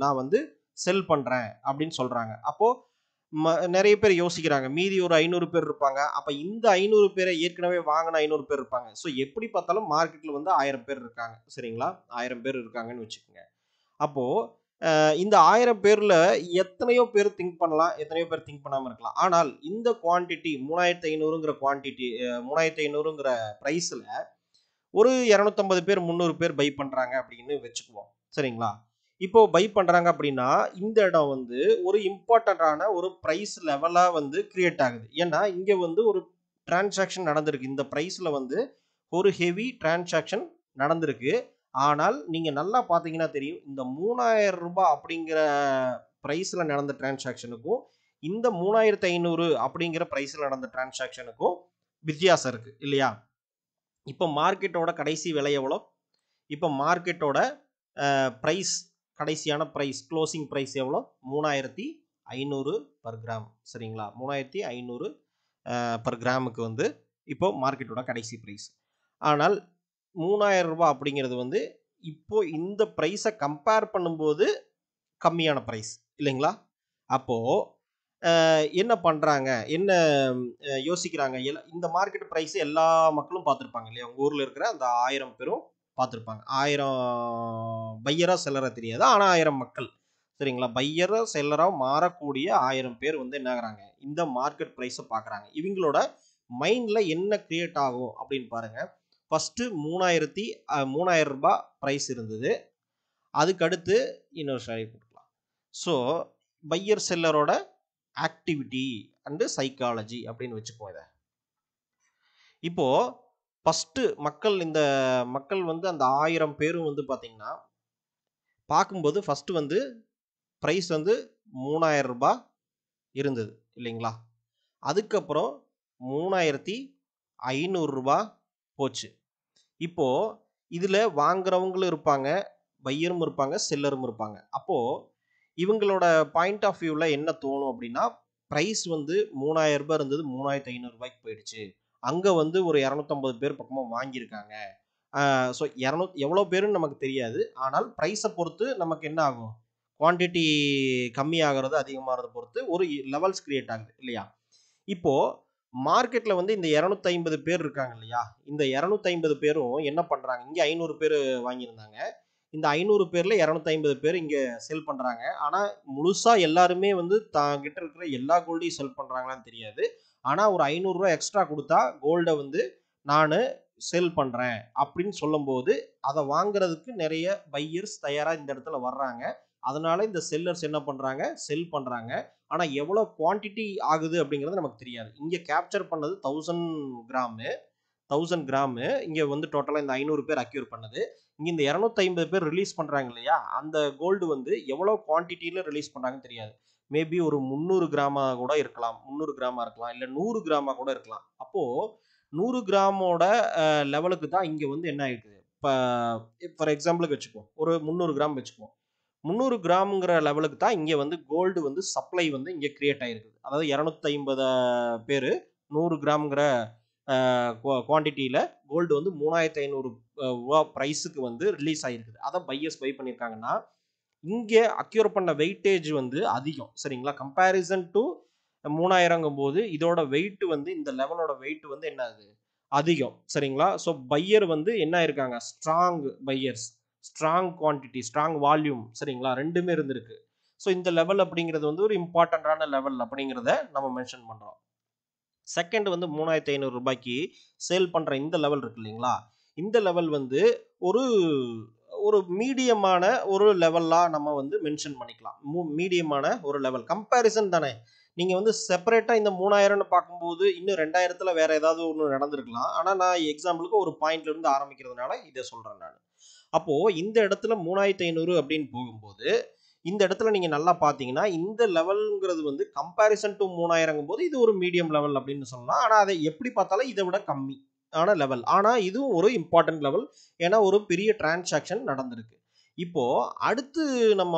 நான் வந்து செல் பண்றேன் அப்படின்னு சொல்றாங்க. அப்போ நிறைய பேர் யோசிக்கிறாங்க. மீதி ஒரு 500 பேர் இருப்பாங்க. அப்ப இந்த 500 பேரை ஏற்கனவே வாங்கின 500 பேர் இருப்பாங்க. ஸோ எப்படி பார்த்தாலும் மார்க்கெட்ல வந்து 1000 பேர் இருக்காங்க. சரிங்களா? 1000 பேர் இருக்காங்கன்னு வச்சுக்கோங்க. அப்போ இந்த 1000 பேர்ல எத்தனையோ பேர் திங்க் பண்ணலாம். எத்தனையோ பேர் திங்க் பண்ணாம இருக்கலாம். ஆனால் இந்த குவான்டிட்டி 3500ங்கிற குவான்டிட்டி 3500ங்கிற பிரைஸ்ல ஒரு 250 பேர் 300 பேர் பை பண்றாங்க அப்படின்னு வச்சுக்குவோம். சரிங்களா? இப்போ பை பண்றாங்க அப்படின்னா இந்த இடம் வந்து ஒரு இம்பார்ட்டன்டான ஒரு பிரைஸ் லெவலா வந்து கிரியேட் ஆகுது. ஏன்னா இங்க வந்து ஒரு டிரான்சாக்ஷன் நடந்திருக்கு. இந்த பிரைஸ்ல வந்து ஒரு ஹெவி டிரான்சாக்ஷன் நடந்திருக்கு. ஆனால் நீங்க நல்லா பார்த்தீங்கன்னா தெரியும். இந்த ரூ. 3000 அப்படிங்கிற பிரைஸ்ல நடந்த டிரான்சாக்ஷனுக்கும் இந்த 3500 அப்படிங்கிற பிரைஸ்ல நடந்த டிரான்சாக்ஷனுக்கும் வித்தியாசம் இருக்கு இல்லையா? இப்போ மார்க்கெட்டோட கடைசி விலை எவ்வளோ? இப்போ மார்க்கெட்டோட ப்ரைஸ் கடைசியான ப்ரைஸ் க்ளோசிங் ப்ரைஸ் எவ்வளோ? 3500 பர் கிராம். சரிங்களா? 3500 பர் கிராமுக்கு வந்து இப்போ மார்க்கெட்டோட கடைசி ப்ரைஸ். ஆனால் ரூ. 3000 அப்படிங்கிறது வந்து இப்போ இந்த ப்ரைஸை கம்பேர் பண்ணும்போது கம்மியான ப்ரைஸ் இல்லைங்களா? அப்போது என்ன பண்ணுறாங்க? என்ன யோசிக்கிறாங்க? இந்த மார்க்கெட் ப்ரைஸ் எல்லா மக்களும் பார்த்துருப்பாங்க இல்லையா? உங்கள் ஊரில் இருக்கிற அந்த 1000 பேரும் பார்த்துருப்பாங்க. 1000 பையரா செல்லரா தெரியாது. ஆனால் 1000 மக்கள். சரிங்களா? பையரா செல்லரா மாறக்கூடிய 1000 பேர் வந்து என்ன ஆகுறாங்க? இந்த மார்க்கெட் ப்ரைஸை பார்க்குறாங்க. இவங்களோட மைண்டில் என்ன கிரியேட் ஆகும் அப்படின்னு பாருங்க. ஃபஸ்ட்டு ரூ. 3000 ப்ரைஸ் இருந்தது. அதுக்கடுத்து இன்னொரு ஸ்லைடு கொடுக்கலாம். ஸோ பையர் செல்லரோட ஆக்டிவிட்டி அண்டு சைக்காலஜி அப்படின்னு வச்சுப்போம் இதை. இப்போ ஃபஸ்ட்டு இந்த மக்கள் வந்து அந்த 1000 பேரும் வந்து பார்த்தீங்கன்னா பார்க்கும்போது ஃபஸ்ட்டு வந்து ப்ரைஸ் வந்து ரூ. 3000 இருந்தது இல்லைங்களா? அதுக்கப்புறம் ரூ. 3500 போச்சு. இப்போ இதில் வாங்குறவங்களும் இருப்பாங்க, பையரும் இருப்பாங்க, செல்லரும் இருப்பாங்க. அப்போது இவங்களோட பாயிண்ட் ஆஃப் வியூவில் என்ன தோணும் அப்படின்னா ப்ரைஸ் வந்து ரூ. 3000 இருந்தது ரூ. 3500 போயிடுச்சு. அங்கே வந்து ஒரு 250 பேர் பக்கமாக வாங்கியிருக்காங்க. ஸோ எவ்வளோ பேருன்னு நமக்கு தெரியாது. ஆனால் ப்ரைஸை பொறுத்து நமக்கு என்ன ஆகும்? குவான்டிட்டி கம்மியாகிறது அதிகமாகிறத பொறுத்து ஒரு லெவல்ஸ் கிரியேட் ஆகுது இல்லையா? இப்போது மார்க்கெட்டில் வந்து இந்த 250 பேர் இருக்காங்க இல்லையா? இந்த 250 பேரும் என்ன பண்ணுறாங்க? இங்கே 500 பேர் வாங்கியிருந்தாங்க. இந்த 500 பேர்ல 250 பேர் இங்க செல் பண்றாங்க. ஆனா முழுசா எல்லாருமே வந்து கிட்ட இருக்கிற எல்லா கோல்டையும் செல் பண்றாங்களான்னு தெரியாது. ஆனா ஒரு ரூ. 500 எக்ஸ்ட்ரா கொடுத்தா கோல்டை வந்து நானு செல் பண்றேன் அப்படின்னு சொல்லும்போது அதை வாங்குறதுக்கு நிறைய பையர்ஸ் தயாரா இந்த இடத்துல வர்றாங்க. அதனால இந்த செல்லர்ஸ் என்ன பண்றாங்க? செல் பண்றாங்க. ஆனா எவ்வளவு குவான்டிட்டி ஆகுது அப்படிங்கிறது நமக்கு தெரியாது. இங்க கேப்சர் பண்ணது 1000 கிராமு. 1000 கிராமு இங்கே வந்து டோட்டலாக இந்த 500 பேர் அக்யூர் பண்ணது. இங்கே இந்த 250 பேர் ரிலீஸ் பண்ணுறாங்க இல்லையா? அந்த கோல்டு வந்து எவ்வளோ குவான்டிட்டியில் ரிலீஸ் பண்ணுறாங்கன்னு தெரியாது. மேபி ஒரு 300 கிராமா கூட இருக்கலாம். 300 கிராமா இருக்கலாம். இல்லை 100 கிராமா கூட இருக்கலாம். அப்போது 100 கிராமோட லெவலுக்கு தான் இங்கே வந்து என்ன ஆகிடுது? இப்போ ஃபார் எக்ஸாம்பிளுக்கு வச்சுக்குவோம். ஒரு 300 கிராம் வச்சுக்குவோம். 300 கிராமுங்கிற லெவலுக்கு தான் இங்கே வந்து கோல்டு வந்து சப்ளை வந்து இங்கே கிரியேட் ஆகிருக்குது. அதாவது 250 பேர் 100 கிராம்ங்கிற குவான்டிட்டியில் கோல்டு வந்து 3500 ரூபா ப்ரைஸுக்கு வந்து ரிலீஸ் ஆகிருக்குது. அதை பையர்ஸ் பை பண்ணியிருக்காங்கன்னா இங்கே அக்யூர் பண்ண வெயிட்டேஜ் வந்து அதிகம். சரிங்களா? கம்பேரிசன் டு 3000ங்கும் போது இதோட வெயிட் வந்து இந்த லெவலோட வெயிட் வந்து என்ன ஆகுது அதிகம் சரிங்களா. ஸோ பையர் வந்து என்ன இருக்காங்க strong buyers, strong quantity, strong volume சரிங்களா, ரெண்டுமே இருந்திருக்கு. ஸோ இந்த லெவல் அப்படிங்கிறது வந்து ஒரு இம்பார்ட்டன்டான லெவல் அப்படிங்கிறத நம்ம மென்ஷன் பண்றோம். செகண்ட் வந்து 3500 ரூபாய்க்கு சேல் பண்ற இந்த லெவல் இருக்கு இல்லைங்களா, இந்த லெவல் வந்து ஒரு ஒரு மீடியமான ஒரு லெவலா நம்ம வந்து மென்ஷன் பண்ணிக்கலாம். மீடியமான ஒரு லெவல் கம்பேரிசன் தானே. நீங்க வந்து செப்பரேட்டா இந்த 3000ன்னு பார்க்கும்போது இன்னும் 2000த்துல வேற ஏதாவது ஒன்று நடந்திருக்கலாம். ஆனா நான் எக்ஸாம்பிளுக்கு ஒரு பாயிண்ட்ல இருந்து ஆரம்பிக்கிறதுனால இதை சொல்றேன் நான். அப்போ இந்த இடத்துல 3500 அப்படின்னு போகும்போது இந்த இடத்துல நீங்க நல்லா பாத்தீங்கன்னா இந்த லெவல்ங்கிறது வந்து கம்பேரிசன் டு 3000ங்கும் போது இது ஒரு மீடியம் லெவல் அப்படின்னு சொல்லலாம். ஆனா அதை எப்படி பார்த்தாலும் இதை விட கம்மி ஆன லெவல். ஆனா இதுவும் ஒரு இம்பார்ட்டன்ட் லெவல், ஏன்னா ஒரு பெரிய டிரான்சாக்ஷன் நடந்திருக்கு. இப்போ அடுத்து நம்ம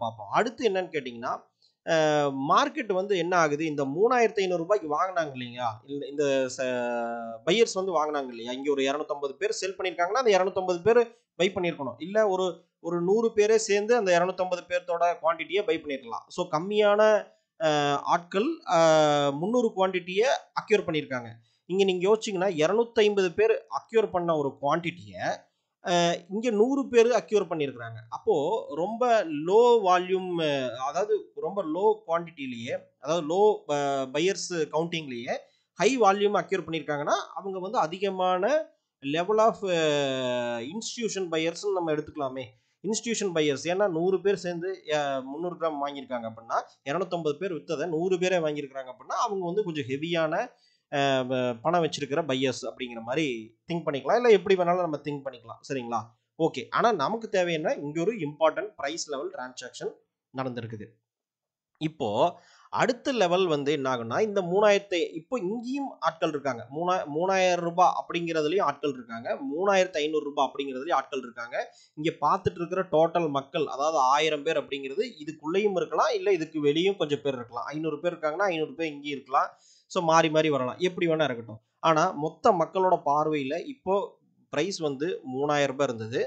பார்ப்போம். அடுத்து என்னன்னு கேட்டீங்கன்னா மார்க்கெட் வந்து என்ன ஆகுது, இந்த 3500 ரூபாய்க்கு வாங்கினாங்க இல்லைங்களா, இந்த பையர்ஸ் வந்து வாங்கினாங்க இல்லையா, இங்க ஒரு 250 பேர் செல் பண்ணியிருக்காங்கன்னா அந்த 250 பேர் பை பண்ணியிருக்கணும். இல்ல ஒரு ஒரு 100 பேரே சேர்ந்து அந்த 250 பேர்த்தோட குவான்டிட்டியை பை பண்ணியிருக்கலாம். ஸோ கம்மியான ஆட்கள் 300 குவான்டிட்டியை அக்யூர் பண்ணியிருக்காங்க. இங்க நீங்க யோசிச்சீங்கன்னா 250 பேர் அக்யூர் பண்ண ஒரு குவான்டிட்டியை இங்க 100 பேர் அக்யூர் பண்ணியிருக்கிறாங்க. அப்போ ரொம்ப லோ வால்யூம், அதாவது ரொம்ப லோ குவான்டிட்டிலேயே, அதாவது லோ பையர்ஸ் கவுண்டிங்லேயே ஹை வால்யூம் அக்யூர் பண்ணியிருக்காங்கன்னா அவங்க வந்து அதிகமான லெவல் ஆஃப் இன்ஸ்டிடியூஷன் பையர்ஸ் நம்ம எடுத்துக்கலாமே. இன்ஸ்டிடியூஷன் பையர்ஸ் ஏன்னா 100 பேர் சேர்ந்து 300 கிராம் வாங்கியிருக்காங்க அப்படின்னா 250 பேர் வித்ததை 100 பேரே வாங்கியிருக்காங்க அப்படின்னா அவங்க வந்து கொஞ்சம் ஹெவியான பணம் வச்சிருக்கிற பையர்ஸ் அப்படிங்கிற மாதிரி திங்க் பண்ணிக்கலாம். இல்லை எப்படி வேணாலும் நம்ம திங்க் பண்ணிக்கலாம் சரிங்களா. ஓகே, ஆனால் நமக்கு தேவையான இங்கே ஒரு இம்பார்ட்டன்ட் ப்ரைஸ் லெவல் டிரான்சாக்ஷன் நடந்திருக்குது. இப்போ அடுத்த லெவல் வந்து என்ன ஆகுனா, இந்த 3000 இப்போ இங்கேயும் ஆட்கள் இருக்காங்க. 3000 ரூபாய் அப்படிங்கிறதுலையும் ஆட்கள் இருக்காங்க, 3500 ரூபாய் அப்படிங்கிறதுலையும் ஆட்கள் இருக்காங்க. இங்கே பார்த்துட்டு இருக்கிற டோட்டல் மக்கள் அதாவது 1000 பேர் அப்படிங்கிறது இதுக்குள்ளேயும் இருக்கலாம், இல்லை இதுக்கு வெளியும் கொஞ்சம் பேர் இருக்கலாம். 500 பேர் இருக்காங்கன்னா 500 பேர் இங்கேயும் இருக்கலாம். ஸோ மாறி மாறி வரலாம், எப்படி வேணா இருக்கட்டும். ஆனால் மொத்த மக்களோட பார்வையில் இப்போ ப்ரைஸ் வந்து 3000 ரூபாய் இருந்தது,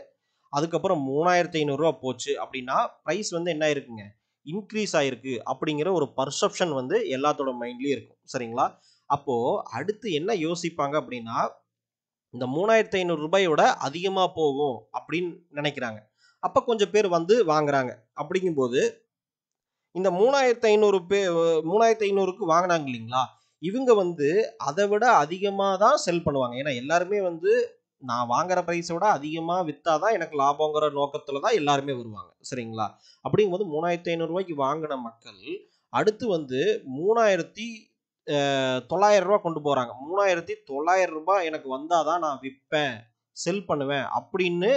அதுக்கப்புறம் 3500 ரூபா போச்சு அப்படின்னா ப்ரைஸ் வந்து என்ன இருக்குங்க இன்க்ரீஸ் ஆயிருக்கு அப்படிங்கிற ஒரு பர்செப்ஷன் வந்து எல்லாத்தோட மைண்ட்லயும் இருக்கும் சரிங்களா. அப்போ அடுத்து என்ன யோசிப்பாங்க அப்படின்னா, இந்த 3500 ரூபாயோட அதிகமா போகும் அப்படின்னு நினைக்கிறாங்க. அப்ப கொஞ்சம் பேர் வந்து வாங்குறாங்க. அப்படிங்கும்போது இந்த 3500க்கு வாங்கினாங்க இல்லைங்களா, இவங்க வந்து அதை விட அதிகமா தான் செல் பண்ணுவாங்க. ஏன்னா எல்லாருமே வந்து நான் வாங்குற பிரைஸை விட அதிகமா வித்தாதான் எனக்கு லாபங்கிற நோக்கத்துல தான் எல்லாருமே வருவாங்க சரிங்களா. அப்படிங்கும்போது 3500 ரூபாய்க்கு வாங்கின மக்கள் அடுத்து வந்து 3900 ரூபாய் கொண்டு போறாங்க. 3900 ரூபாய் எனக்கு வந்தாதான் நான் விற்பேன், செல் பண்ணுவேன் அப்படின்னு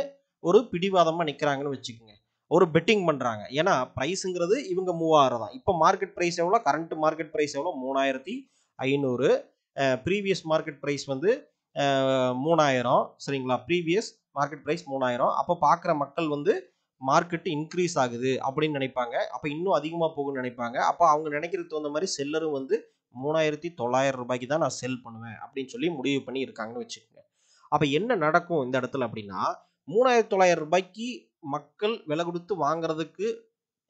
ஒரு பிடிவாதமா நிக்கிறாங்கன்னு வச்சுக்கோங்க. ஒரு பெட்டிங் பண்றாங்க. ஏன்னா பிரைஸ்ங்கிறது இவங்க 3000 தான். இப்போ மார்க்கெட் பிரைஸ் எவ்வளோ, கரண்ட் மார்க்கெட் பிரைஸ் எவ்வளோ 3500. ப்ரீவியஸ் மார்க்கெட் பிரைஸ் வந்து 3000 சரிங்களா. Previous market price 3000. அப்போ பார்க்குற மக்கள் வந்து மார்க்கெட் இன்க்ரீஸ் ஆகுது அப்படின்னு நினைப்பாங்க. அப்போ இன்னும் அதிகமாக போகும்னு நினைப்பாங்க. அப்போ அவங்க நினைக்கிறதுக்கு தகுந்த மாதிரி செல்லரும் வந்து 3900 ரூபாய்க்கு தான் நான் செல் பண்ணுவேன் அப்படின்னு சொல்லி முடிவு பண்ணி இருக்காங்கன்னு வச்சுக்கோங்க. அப்போ என்ன நடக்கும் இந்த இடத்துல அப்படின்னா, 3900 ரூபாய்க்கு மக்கள் விலை கொடுத்து வாங்குறதுக்கு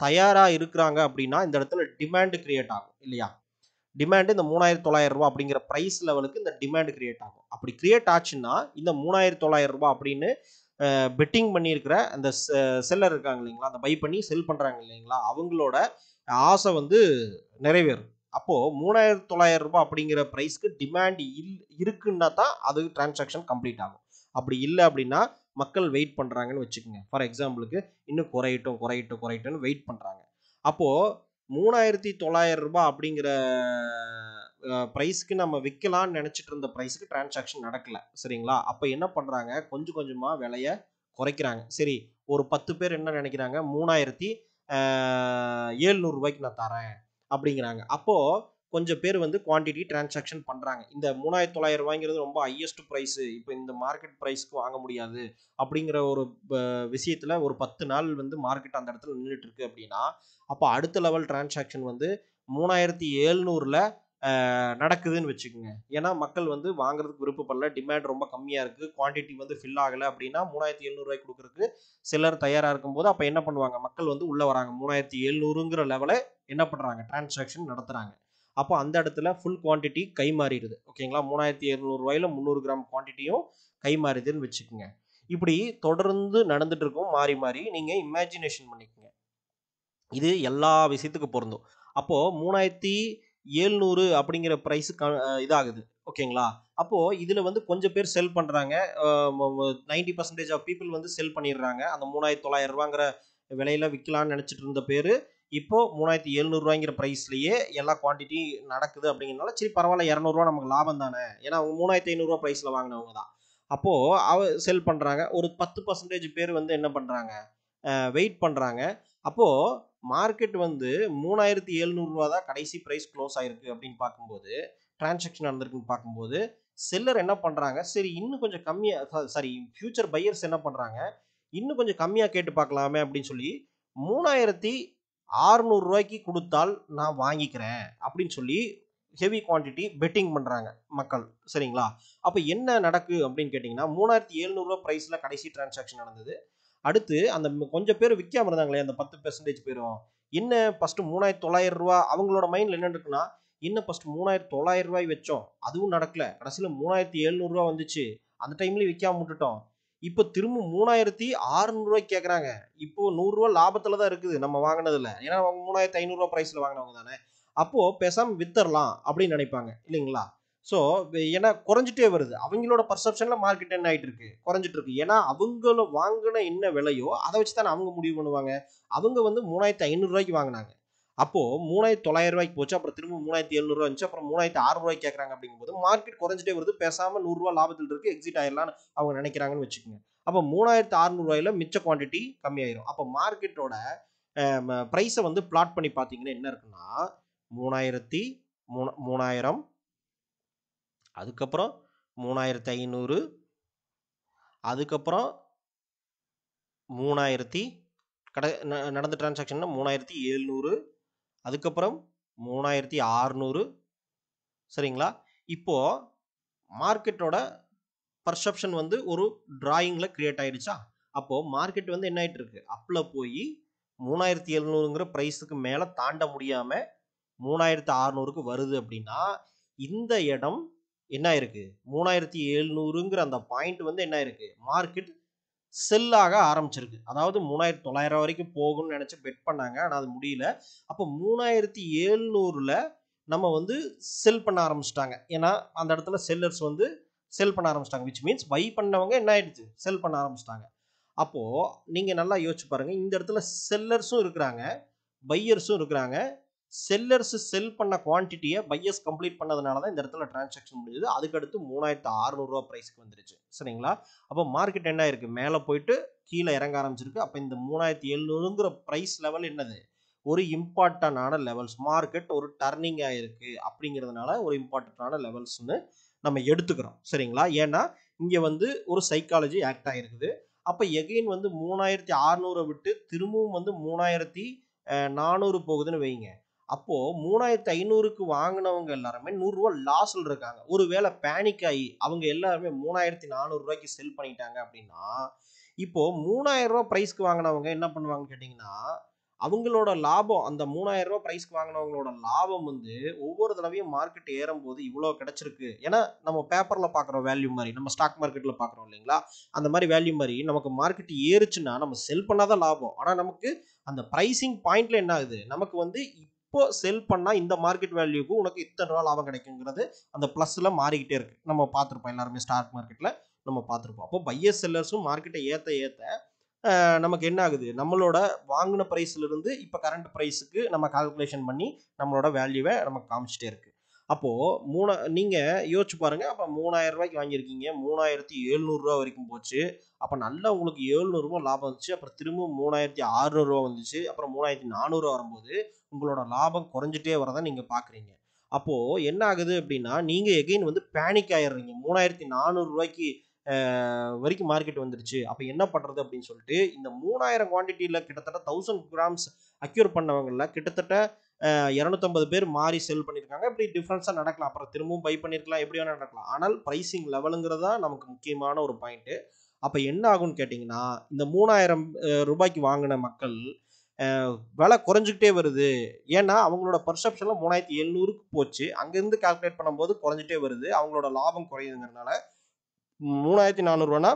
தயாரா இருக்கிறாங்க அப்படின்னா இந்த இடத்துல டிமாண்ட் கிரியேட் ஆகும் இல்லையா. டிமாண்ட் இந்த 3900 ரூபாய் அப்படிங்கிற பிரைஸ் லெவலுக்கு இந்த டிமாண்ட் கிரியேட் ஆகும். அப்படி கிரியேட் ஆச்சுன்னா இந்த 3900 ரூபாய் அப்படின்னு பெட்டிங் பண்ணியிருக்கிற அந்த செல்லர் இருக்காங்க இல்லைங்களா, அந்த பை பண்ணி செல் பண்றாங்க இல்லைங்களா, அவங்களோட ஆசை வந்து நிறைவேறும். அப்போ 3900 ரூபாய் அப்படிங்கிற பிரைஸ்க்கு டிமாண்ட் இருக்குன்னா தான் அது டிரான்சாக்ஷன் கம்ப்ளீட் ஆகும். அப்படி இல்லை அப்படின்னா மக்கள் வெயிட் பண்றாங்கன்னு வச்சுக்கோங்க. ஃபார் எக்ஸாம்பிளுக்கு இன்னும் குறையட்டும் குறையட்டும் குறையட்டும்னு வெயிட் பண்றாங்க. அப்போ 3900 ரூபாய் அப்படிங்கிற ப்ரைஸ்க்கு நம்ம விற்கலாம்னு நினைச்சிட்டு இருந்த ப்ரைஸ்க்கு டிரான்சாக்ஷன் நடக்கல சரிங்களா. அப்போ என்ன பண்றாங்க, கொஞ்சம் கொஞ்சமா விலையை குறைக்கிறாங்க. சரி, ஒரு 10 பேர் என்ன நினைக்கிறாங்க, 3700 ரூபாய்க்கு நான் தரேன் அப்படிங்கிறாங்க. அப்போ கொஞ்சம் பேர் வந்து குவான்டிட்டி டிரான்சாக்ஷன் பண்றாங்க. இந்த 3900 ரூபாய்ங்கிறது ரொம்ப ஹையஸ்ட் பிரைஸ், இப்போ இந்த மார்க்கெட் பிரைஸ்க்கு வாங்க முடியாது அப்படிங்கிற ஒரு விஷயத்துல ஒரு 10 நாள் வந்து மார்க்கெட் அந்த இடத்துல நின்றுட்டு இருக்கு அப்படின்னா, அப்போ அடுத்த லெவல் டிரான்சாக்ஷன் வந்து 3700ல நடக்குதுன்னு வச்சுக்கோங்க. ஏன்னா மக்கள் வந்து வாங்குறதுக்கு விருப்பப்படல, டிமாண்ட் ரொம்ப கம்மியா இருக்கு, குவான்டிட்டி வந்து ஃபில் ஆகலை அப்படின்னா 3700 ரூபாய்க்கு கொடுக்கறதுக்கு சிலர் தயாரா இருக்கும்போது அப்போ என்ன பண்ணுவாங்க, மக்கள் வந்து உள்ள வராங்க. 3700ங்கிற லெவலை என்ன பண்றாங்க, டிரான்சாக்ஷன் நடத்துறாங்க. அப்போ அந்த இடத்துல ஃபுல் குவான்டிட்டி கை மாறிடுது. ஓகேங்களா? 3700 ரூபாயில 300 கிராம் குவான்டிட்டியும் கை மாறிதுன்னு வச்சுக்கோங்க. இப்படி தொடர்ந்து நடந்துட்டு இருக்கும் மாறி மாறி. நீங்க இமேஜினேஷன் பண்ணிக்கங்க. இது எல்லா விஷயத்துக்கும் பொருந்தும். அப்போ 3700 அப்படிங்கிற பிரைஸ் இதாகுது. ஓகேங்களா? அப்போ இதுல வந்து கொஞ்சம் பேர் செல் பண்றாங்க. 90% ஆஃப் பீப்புள் வந்து செல் பண்ணிடுறாங்க. அந்த 3900 ரூபாங்கிற விலையில விற்கலாம்னு நினைச்சிட்டு இருந்த பேரு இப்போ 3700 ரூபாய்ங்கிற பிரைஸ்லயே எல்லா குவான்டிட்டி நடக்குது அப்படிங்கிறனால சரி பரவாயில்ல, 200 ரூபா நமக்கு லாபம் தானே, ஏன்னா அவங்க 3500 ரூபா பிரைஸ்ல வாங்கினவங்க தான். அப்போ செல் பண்றாங்க. ஒரு 10% பேர் வந்து என்ன பண்றாங்க, வெயிட் பண்றாங்க. அப்போ மார்க்கெட் வந்து 3700 ரூபா தான் கடைசி பிரைஸ் க்ளோஸ் ஆயிருக்கு அப்படின்னு பார்க்கும்போது, டிரான்சாக்ஷன் நடந்திருக்குன்னு பார்க்கும்போது, செல்லர் என்ன பண்றாங்க, சரி இன்னும் கொஞ்சம் கம்மியா, சாரி ஃபியூச்சர் பையர்ஸ் என்ன பண்றாங்க, இன்னும் கொஞ்சம் கம்மியா கேட்டு பார்க்கலாமே அப்படின்னு சொல்லி 3600 ரூபாய்க்கு கொடுத்தால் நான் வாங்கிக்கிறேன் அப்படின்னு சொல்லி ஹெவி குவான்டிட்டி பெட்டிங் பண்றாங்க மக்கள். சரிங்களா? அப்ப என்ன நடக்கு அப்படின்னு கேட்டீங்கன்னா, 3700 ரூபாய் பிரைஸ்ல கடைசி டிரான்சாக்ஷன் நடந்தது. அடுத்து அந்த கொஞ்சம் பேர் விற்காம இருந்தாங்களே, அந்த 10% பேரும் என்ன ஃபர்ஸ்ட் 3900 ரூபா அவங்களோட மைண்ட்ல என்ன இருக்குன்னா, என்ன ஃபர்ஸ்ட் 3900 ரூபாய் வச்சோம், அதுவும் நடக்கல, கடைசியில 3700 ரூபா வந்துச்சு, அந்த டைம்ல விற்காம விட்டுட்டோம், இப்போ திரும்ப 3600 ரூபாய்க்கு கேட்கறாங்க. இப்போ 100 ரூபா லாபத்துல தான் இருக்குது நம்ம வாங்கினதுல, ஏன்னா அவங்க 3500 ரூபா பிரைஸ்ல வாங்கினவங்க தானே. அப்போ பேசாம வித்தரலாம் அப்படின்னு நினைப்பாங்க இல்லைங்களா? ஸோ ஏன்னா குறைஞ்சிட்டே வருது, அவங்களோட பர்செப்ஷன்ல மார்க்கெட் என்ன ஆயிட்டு இருக்கு, குறைஞ்சிட்டு இருக்கு. ஏன்னா அவங்கள வாங்கின என்ன விலையோ அதை வச்சு தானே அவங்க முடிவு பண்ணுவாங்க. அவங்க வந்து 3500 ரூபாய்க்கு வாங்கினாங்க. அப்போ 3900 ரூபாய்க்கு போச்சு, அப்புறம் திரும்ப 3700 ரூபாய் இருந்துச்சு, அப்புறம் 3600 ரூபாய்க்கு கேட்கறாங்க. அப்படிங்கும்போது மார்க்கெட் குறைஞ்சிட்டே வருது, பேசாம 100 ரூபாய் லாபத்தில் இருக்கு, எக்ஸிட் ஆயிடலாம்னு அவங்க நினைக்கிறாங்கன்னு வச்சுக்கோங்க. அப்போ 3600 ரூபாயில மிச்ச குவான்டிட்டி கம்மியாயிரும். அப்போ மார்க்கெட்டோட பிரைஸை வந்து பிளாட் பண்ணி பார்த்தீங்கன்னா என்ன இருக்குன்னா, 3000, அதுக்கப்புறம் 3500, அதுக்கப்புறம் 3000 நடந்த டிரான்சாக்ஷன் 3700, அதுக்கப்புறம் 3600. சரிங்களா? இப்போ மார்க்கெட்டோட பர்செப்ஷன் வந்து ஒரு டிராயிங்ல கிரியேட் ஆயிடுச்சா? அப்போ மார்க்கெட் வந்து என்ன ஆயிட்டு இருக்கு, அப்ல போய் 3700ங்கிற பிரைஸுக்கு மேல தாண்ட முடியாம 3600க்கு வருது அப்படின்னா, இந்த இடம் என்ன இருக்கு, 3700ங்கிற அந்த பாயிண்ட் வந்து என்ன இருக்கு, மார்க்கெட் செல்லாக ஆரம்பிச்சிருக்கு. அதாவது 3900 வரைக்கும் போகும்னு நினைச்சு பெட் பண்ணாங்க, ஆனா அது முடியல. அப்போ 3700ல நம்ம வந்து செல் பண்ண ஆரம்பிச்சிட்டாங்க. ஏன்னா அந்த இடத்துல செல்லர்ஸ் வந்து செல் பண்ண ஆரம்பிச்சிட்டாங்க, விச் மீன்ஸ் பை பண்ணவங்க என்ன ஆயிடுச்சு, செல் பண்ண ஆரம்பிச்சிட்டாங்க. அப்போ நீங்க நல்லா யோசிச்சு பாருங்க, இந்த இடத்துல செல்லர்ஸும் இருக்கிறாங்க, பையர்ஸும் இருக்கிறாங்க. செல்லர்ஸ் செல் பண்ண குவான்டிட்டியை பையர்ஸ் கம்ப்ளீட் பண்ணதுனால தான் இந்த இடத்துல டிரான்சாக்ஷன் முடிஞ்சது. அதுக்கடுத்து 3600 ரூபா பிரைஸ்க்கு வந்துருச்சு. சரிங்களா? அப்போ மார்க்கெட் என்ன இருக்கு, மேலே போயிட்டு கீழே இறங்க ஆரம்பிச்சிருக்கு. அப்போ இந்த 3700ங்கிற பிரைஸ் லெவல் என்னது, ஒரு இம்பார்ட்டன்டான லெவல்ஸ். மார்க்கெட் ஒரு டர்னிங் ஆயிருக்கு அப்படிங்கிறதுனால ஒரு இம்பார்ட்டன்டான லெவல்ஸ்னு நம்ம எடுத்துக்கிறோம். சரிங்களா? ஏன்னா இங்க வந்து ஒரு சைக்காலஜி ஆக்ட் ஆயிருக்குது. அப்ப எகைன் வந்து 3600 விட்டு திரும்பவும் வந்து 3400 போகுதுன்னு வைங்க. அப்போ 3500க்கு வாங்கினவங்க எல்லாருமே 100 ரூபாய் லாஸ்ல இருக்காங்க. ஒருவேளை பேனிக் ஆகி அவங்க எல்லாருமே 3400 ரூபாய்க்கு செல் பண்ணிட்டாங்க அப்படின்னா, இப்போ 3000 ரூபாய் பிரைஸ்க்கு வாங்கினவங்க என்ன பண்ணுவாங்கன்னு கேட்டீங்கன்னா, அவங்களோட லாபம், அந்த 3000 ரூபாய் பிரைஸ்க்கு வாங்கினவங்களோட லாபம் வந்து ஒவ்வொரு தடவையும் மார்க்கெட் ஏறும்போது இவ்வளோ கிடைச்சிருக்கு. ஏன்னா நம்ம பேப்பர்ல பார்க்குறோம் வேல்யூ மாதிரி, நம்ம ஸ்டாக் மார்க்கெட்ல பார்க்குறோம் இல்லைங்களா? அந்த மாதிரி வேல்யூ மாதிரி நமக்கு மார்க்கெட் ஏறுச்சுன்னா நம்ம செல் பண்ணாதான் லாபம். ஆனால் நமக்கு அந்த பிரைசிங் பாயிண்ட்ல என்ன ஆகுது, நமக்கு வந்து இப்போ செல் பண்ணா இந்த மார்க்கெட் வேல்யூக்கு உனக்கு இத்தனை ரூபா லாபம் கிடைக்குங்கிறது அந்த பிளஸ்ல மாறிக்கிட்டே இருக்கு. நம்ம பார்த்துருப்போம் எல்லாருமே ஸ்டாக் மார்க்கெட்ல நம்ம பார்த்துருப்போம். அப்போ பையர் செல்லர்ஸும் மார்க்கெட்டை ஏற்ற ஏற்ற நமக்கு என்ன ஆகுது, நம்மளோட வாங்கின பிரைஸ்ல இருந்து இப்போ கரண்ட் பிரைஸுக்கு நம்ம கால்குலேஷன் பண்ணி நம்மளோட வேல்யூவை நமக்கு காமிச்சிட்டே இருக்கு. அப்போ நீங்க யோசிச்சு பாருங்க. அப்போ 3000 ரூபாய்க்கு வாங்கியிருக்கீங்க, 3700 ரூபா வரைக்கும் போச்சு. அப்போ நல்லா உங்களுக்கு 700 ரூபாய் லாபம் வந்துச்சு. அப்புறம் திரும்ப 3600 ரூபா வந்துச்சு. அப்புறம் 3400 வரும்போது உங்களோட லாபம் குறைஞ்சிட்டே வரதை நீங்க பாக்குறீங்க. அப்போ என்ன ஆகுது அப்படின்னா, நீங்க எகைன் வந்து பேனிக் ஆயிடுறீங்க. 3400 ரூபாய்க்கு வரைக்கும் மார்க்கெட் வந்துருச்சு, அப்ப என்ன பண்றது அப்படின்னு சொல்லிட்டு இந்த 3000 குவான்டிட்டியில கிட்டத்தட்ட 1000 கிராம்ஸ் அக்யூர் பண்ணவங்கல கிட்டத்தட்ட 250 பேர் மாறி செல் பண்ணியிருக்காங்க. இப்படி டிஃபரன்ஸா நடக்கலாம், அப்புறம் திரும்பவும் பை பண்ணிருக்கலாம், எப்படி வேணா நடக்கலாம். ஆனால் பிரைசிங் லெவலுங்கிறதா நமக்கு முக்கியமான ஒரு பாயிண்ட். அப்ப என்ன ஆகும்னு கேட்டீங்கன்னா, இந்த 3000 ரூபாய்க்கு வாங்கின மக்கள் விலை குறைஞ்சிக்கிட்டே வருது. ஏன்னா அவங்களோட பர்செப்ஷனில் 3700க்கு போச்சு, அங்கேருந்து கால்குலேட் பண்ணும்போது குறைஞ்சிட்டே வருது, அவங்களோட லாபம் குறையுதுங்கிறதுனால 3400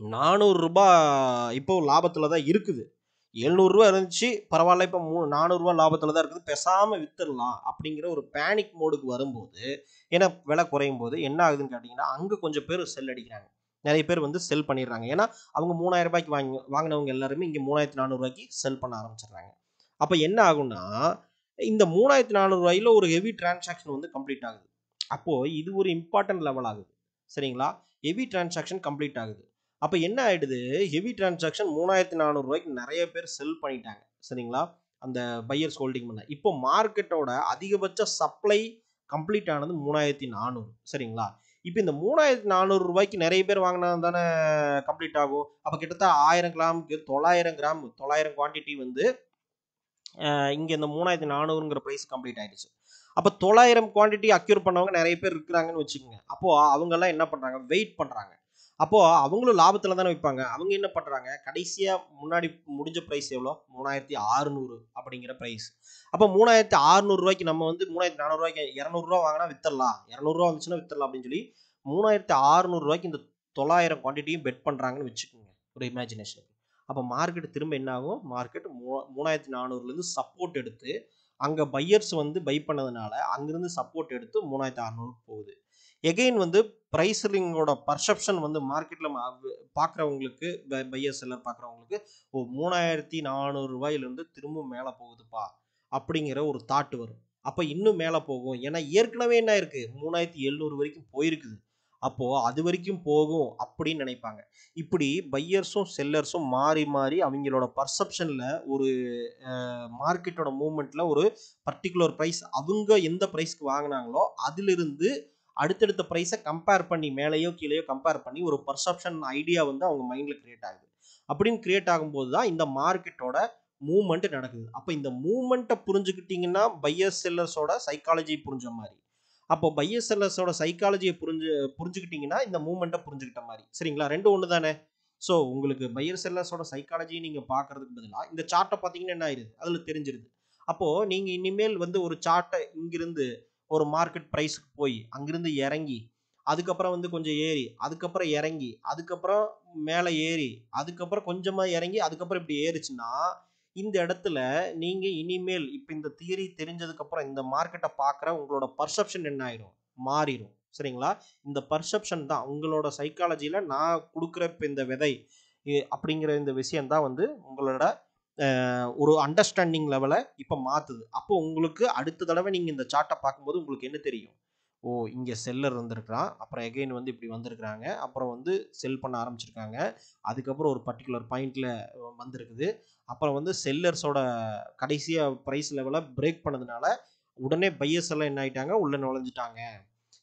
400 இப்போ லாபத்தில் தான் இருக்குது. 700 இருந்துச்சு பரவாயில்ல, இப்போ 400 லாபத்தில் தான் இருக்குது, பேசாமல் வித்துடலாம் அப்படிங்கிற ஒரு பேனிக் மோடுக்கு வரும்போது, ஏன்னா விலை குறையும் போது என்ன ஆகுதுன்னு கேட்டிங்கன்னா, அங்கே கொஞ்சம் பேர் செல் அடிக்கிறாங்க, நிறைய பேர் வந்து செல் பண்ணிடுறாங்க. ஏன்னா அவங்க 3000 ரூபாய்க்கு வாங்கினவங்க எல்லாருமே இங்கே 3400 ரூபாய்க்கு செல் பண்ண ஆரம்பிச்சிடுறாங்க. அப்போ என்ன ஆகும்னா, இந்த 3400 ரூபாயில் ஒரு ஹெவி டிரான்சாக்ஷன் வந்து கம்ப்ளீட் ஆகுது. அப்போது இது ஒரு இம்பார்ட்டன்ட் லெவல் ஆகுது. சரிங்களா, ஹெவி டிரான்சாக்ஷன் கம்ப்ளீட் ஆகுது. அப்போ என்ன ஆகிடுது, ஹெவி டிரான்சாக்ஷன் 3400 ரூபாய்க்கு நிறைய பேர் செல் பண்ணிட்டாங்க. சரிங்களா, அந்த பையர்ஸ் ஹோல்டிங் பண்ண. இப்போ மார்க்கெட்டோட அதிகபட்ச சப்ளை கம்ப்ளீட் ஆனது 3400. சரிங்களா, இப்போ இந்த 3400 ரூபாய்க்கு நிறைய பேர் வாங்கினா தானே கம்ப்ளீட் ஆகும். அப்போ கிட்டத்தட்ட 1000 கிராமுக்கு 900 கிராம் 900 குவான்டிட்டி வந்து இங்கே இந்த 3400ங்கிற ப்ரைஸ் கம்ப்ளீட் ஆயிடுச்சு. அப்போ 900 குவான்டிட்டி அக்யூர் பண்ணவங்க நிறைய பேர் இருக்கிறாங்கன்னு வச்சுக்கோங்க. அப்போது அவங்கெல்லாம் என்ன பண்ணுறாங்க, வெயிட் பண்ணுறாங்க. அப்போது அவங்களும் லாபத்தில் தானே வைப்பாங்க. அவங்க என்ன பண்ணுறாங்க, கடைசியாக முன்னாடி முடிஞ்ச ப்ரைஸ் எவ்வளோ, 3600 அப்படிங்கிற ப்ரைஸ். அப்போ 3600 ரூபாய்க்கு நம்ம வந்து 3400 ரூபாய்க்கு 200 வாங்கினா வித்தரலாம், 200 வந்துச்சுன்னா வித்தரலாம் அப்படின்னு சொல்லி 3600 ரூபாய்க்கு இந்த 900 குவான்டிட்டியும் பெட் பண்ணுறாங்கன்னு வச்சுக்கோங்க, ஒரு இமேஜினேஷன். அப்போ மார்க்கெட் திரும்ப என்ன ஆகும், மார்க்கெட் 3400லேருந்து சப்போர்ட் எடுத்து அங்கே பையர்ஸ் வந்து பை பண்ணதுனால அங்கேருந்து சப்போர்ட் எடுத்து 3600 போகுது. எகெயின் வந்து ப்ரைஸிங்கோட பர்செப்ஷன் வந்து மார்க்கெட்டில் பார்க்குறவங்களுக்கு, பையர் செல்லர் பார்க்குறவங்களுக்கு, 3400 ரூபாயிலேருந்து திரும்ப மேலே போகுதுப்பா அப்படிங்கிற ஒரு தாட் வரும். அப்போ இன்னும் மேலே போகும், ஏன்னா ஏற்கனவே என்ன இருக்குது 3700 வரைக்கும் போயிருக்குது, அப்போது அது வரைக்கும் போகும் அப்படின்னு நினைப்பாங்க. இப்படி பையர்ஸும் செல்லர்ஸும் மாறி மாறி அவங்களோட பர்செப்ஷனில் ஒரு மார்க்கெட்டோட மூவ்மெண்ட்டில் ஒரு பர்டிகுலர் ப்ரைஸ் அவங்க எந்த ப்ரைஸ்க்கு வாங்கினாங்களோ அதிலிருந்து அடுத்தடுத்த ப்ரைஸை கம்பேர் பண்ணி மேலேயோ கீழேயோ கம்பேர் பண்ணி ஒரு பர்செப்ஷன் ஐடியா வந்து அவங்க மைண்டில் கிரியேட் ஆகுது. அப்படின்னு கிரியேட் ஆகும்போது தான் இந்த மார்க்கெட்டோட மூவ்மெண்ட் நடக்குது. அப்போ இந்த மூவ்மெண்ட்டை புரிஞ்சுக்கிட்டிங்கன்னா பையர்ஸ் செல்லர்ஸோட சைக்காலஜி புரிஞ்ச மாதிரி. அப்போ பையர்ஸ் செல்லர்ஸோட சைக்காலஜியை புரிஞ்சுக்கிட்டிங்கன்னா இந்த மூவ்மெண்ட்டை புரிஞ்சுக்கிட்ட மாதிரி. சரிங்களா, ரெண்டு ஒன்று தானே. ஸோ உங்களுக்கு பையர் செல்லர்ஸோட சைக்காலஜியை நீங்கள் பார்க்கறதுக்கு பதிலாக இந்த சார்ட்டை பார்த்தீங்கன்னா என்ன ஆயிடுது, அதில் தெரிஞ்சிருது. அப்போது நீங்கள் இனிமேல் வந்து ஒரு சார்ட்டை இங்கிருந்து ஒரு மார்க்கெட் ப்ரைஸுக்கு போய் அங்கிருந்து இறங்கி அதுக்கப்புறம் வந்து கொஞ்சம் ஏறி அதுக்கப்புறம் இறங்கி அதுக்கப்புறம் மேலே ஏறி அதுக்கப்புறம் கொஞ்சமாக இறங்கி அதுக்கப்புறம் இப்படி ஏறிச்சுன்னா இந்த இடத்துல நீங்கள் இனிமேல் இப்போ இந்த தியரி தெரிஞ்சதுக்கப்புறம் இந்த மார்க்கெட்டை பார்க்குற உங்களோட பர்செப்ஷன் என்ன ஆயிரும், மாறிடும். சரிங்களா, இந்த பர்செப்ஷன் தான் உங்களோட சைக்காலஜியில் நான் கொடுக்குற இப்போ இந்த விதை அப்படிங்கிற இந்த விஷயந்தான் வந்து உங்களோட ஒரு அண்டர்ஸ்டாண்டிங் லெவலை இப்போ மாற்றுது. அப்போ உங்களுக்கு அடுத்த தடவை நீங்கள் இந்த சார்ட்டை பார்க்கும்போது உங்களுக்கு என்ன தெரியும், ஓ இங்கே செல்லர் வந்திருக்கிறான், அப்புறம் எகெயின் வந்து இப்படி வந்திருக்கிறாங்க, அப்புறம் வந்து செல் பண்ண ஆரம்பிச்சிருக்காங்க, அதுக்கப்புறம் ஒரு பர்டிகுலர் பாயிண்டில் வந்திருக்குது, அப்புறம் வந்து செல்லர்ஸோட கடைசியாக ப்ரைஸ் லெவலை பிரேக் பண்ணதுனால உடனே பையர்ஸ் எல்லாம் என்ன ஆகிட்டாங்க, உள்ளே நுழைஞ்சிட்டாங்க.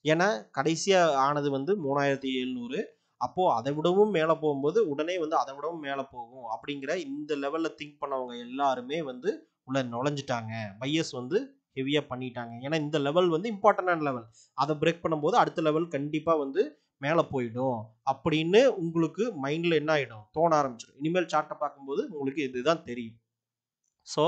ஏன்னா கடைசியாக ஆனது வந்து 3700, அப்போது அதை விடவும் மேலே போகும்போது உடனே வந்து அதை விடவும் மேலே போகும் அப்படிங்கிற இந்த லெவலில் திங்க் பண்ணவங்க எல்லாருமே வந்து உள்ள நுழைஞ்சிட்டாங்க, பையர்ஸ் வந்து ஹெவியாக பண்ணிட்டாங்க. ஏன்னா இந்த லெவல் வந்து இம்பார்ட்டண்டான லெவல், அதை பிரேக் பண்ணும்போது அடுத்த லெவல் கண்டிப்பாக வந்து மேலே போயிடும் அப்படின்னு உங்களுக்கு மைண்டில் என்ன ஆகிடும், தோண ஆரம்பிச்சிடும். இனிமேல் சார்ட்டை பார்க்கும்போது உங்களுக்கு இதுதான் தெரியும். ஸோ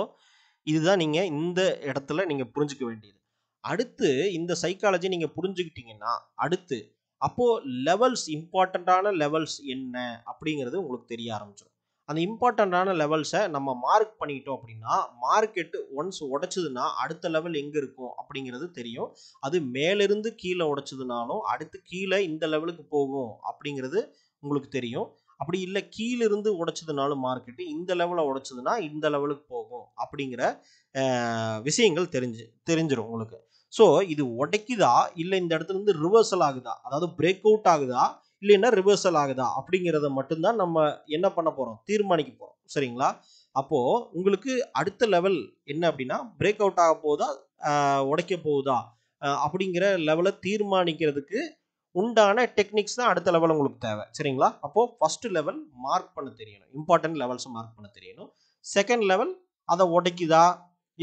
இதுதான் நீங்கள் இந்த இடத்துல நீங்கள் புரிஞ்சுக்க வேண்டியது. அடுத்து இந்த சைக்காலஜி நீங்கள் புரிஞ்சுக்கிட்டீங்கன்னா அடுத்து அப்போது லெவல்ஸ், இம்பார்ட்டண்ட்டான லெவல்ஸ் என்ன அப்படிங்கிறது உங்களுக்கு தெரிய ஆரம்பிச்சிடும். அந்த இம்பார்ட்டண்ட்டான லெவல்ஸை நம்ம மார்க் பண்ணிட்டோம் அப்படின்னா மார்க்கெட்டு ஒன்ஸ் உடைச்சதுன்னா அடுத்த லெவல் எங்கே இருக்கும் அப்படிங்கிறது தெரியும். அது மேலிருந்து கீழே உடைச்சதுனாலும் அடுத்து கீழே இந்த லெவலுக்கு போகும் அப்படிங்கிறது உங்களுக்கு தெரியும். அப்படி இல்லை கீழிருந்து உடைச்சதுனாலும் மார்க்கெட்டு இந்த லெவலில் உடைச்சதுன்னா இந்த லெவலுக்கு போகும் அப்படிங்கிற விஷயங்கள் தெரிஞ்சிடும் உங்களுக்கு. ஸோ இது உடைக்குதா இல்லை இந்த இடத்துல இருந்து ரிவர்சல் ஆகுதா, அதாவது பிரேக் அவுட் ஆகுதா இல்லைன்னா ரிவர்சல் ஆகுதா அப்படிங்கிறத மட்டும்தான் நம்ம என்ன பண்ண போகிறோம், தீர்மானிக்க போகிறோம். சரிங்களா, அப்போது உங்களுக்கு அடுத்த லெவல் என்ன அப்படின்னா பிரேக் அவுட் ஆக போகுதா உடைக்க போகுதா அப்படிங்கிற லெவலை தீர்மானிக்கிறதுக்கு உண்டான டெக்னிக்ஸ் தான் அடுத்த லெவல் உங்களுக்கு தேவை. சரிங்களா, அப்போது ஃபர்ஸ்ட் லெவல் மார்க் பண்ண தெரியணும், இம்பார்ட்டன்ட் லெவல்ஸை மார்க் பண்ண தெரியணும். செகண்ட் லெவல் அதை உடைக்குதா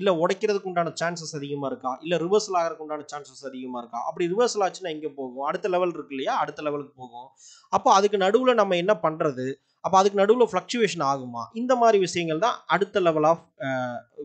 இல்லை உடைக்கிறதுக்கு உண்டான சான்சஸ் அதிகமாக இருக்கா, இல்லை ரிவர்சல் ஆகிறதுக்கு உண்டான சான்சஸ் அதிகமாக இருக்கா. அப்படி ரிவர்சல் ஆச்சுன்னா எங்கே போகும், அடுத்த லெவல் இருக்கு இல்லையா, அடுத்த லெவலுக்கு போகும். அப்போ அதுக்கு நடுவில் நம்ம என்ன பண்ணுறது, அப்போ அதுக்கு நடுவில் ஃப்ளக்சுவேஷன் ஆகுமா, இந்த மாதிரி விஷயங்கள் தான் அடுத்த லெவல் ஆஃப்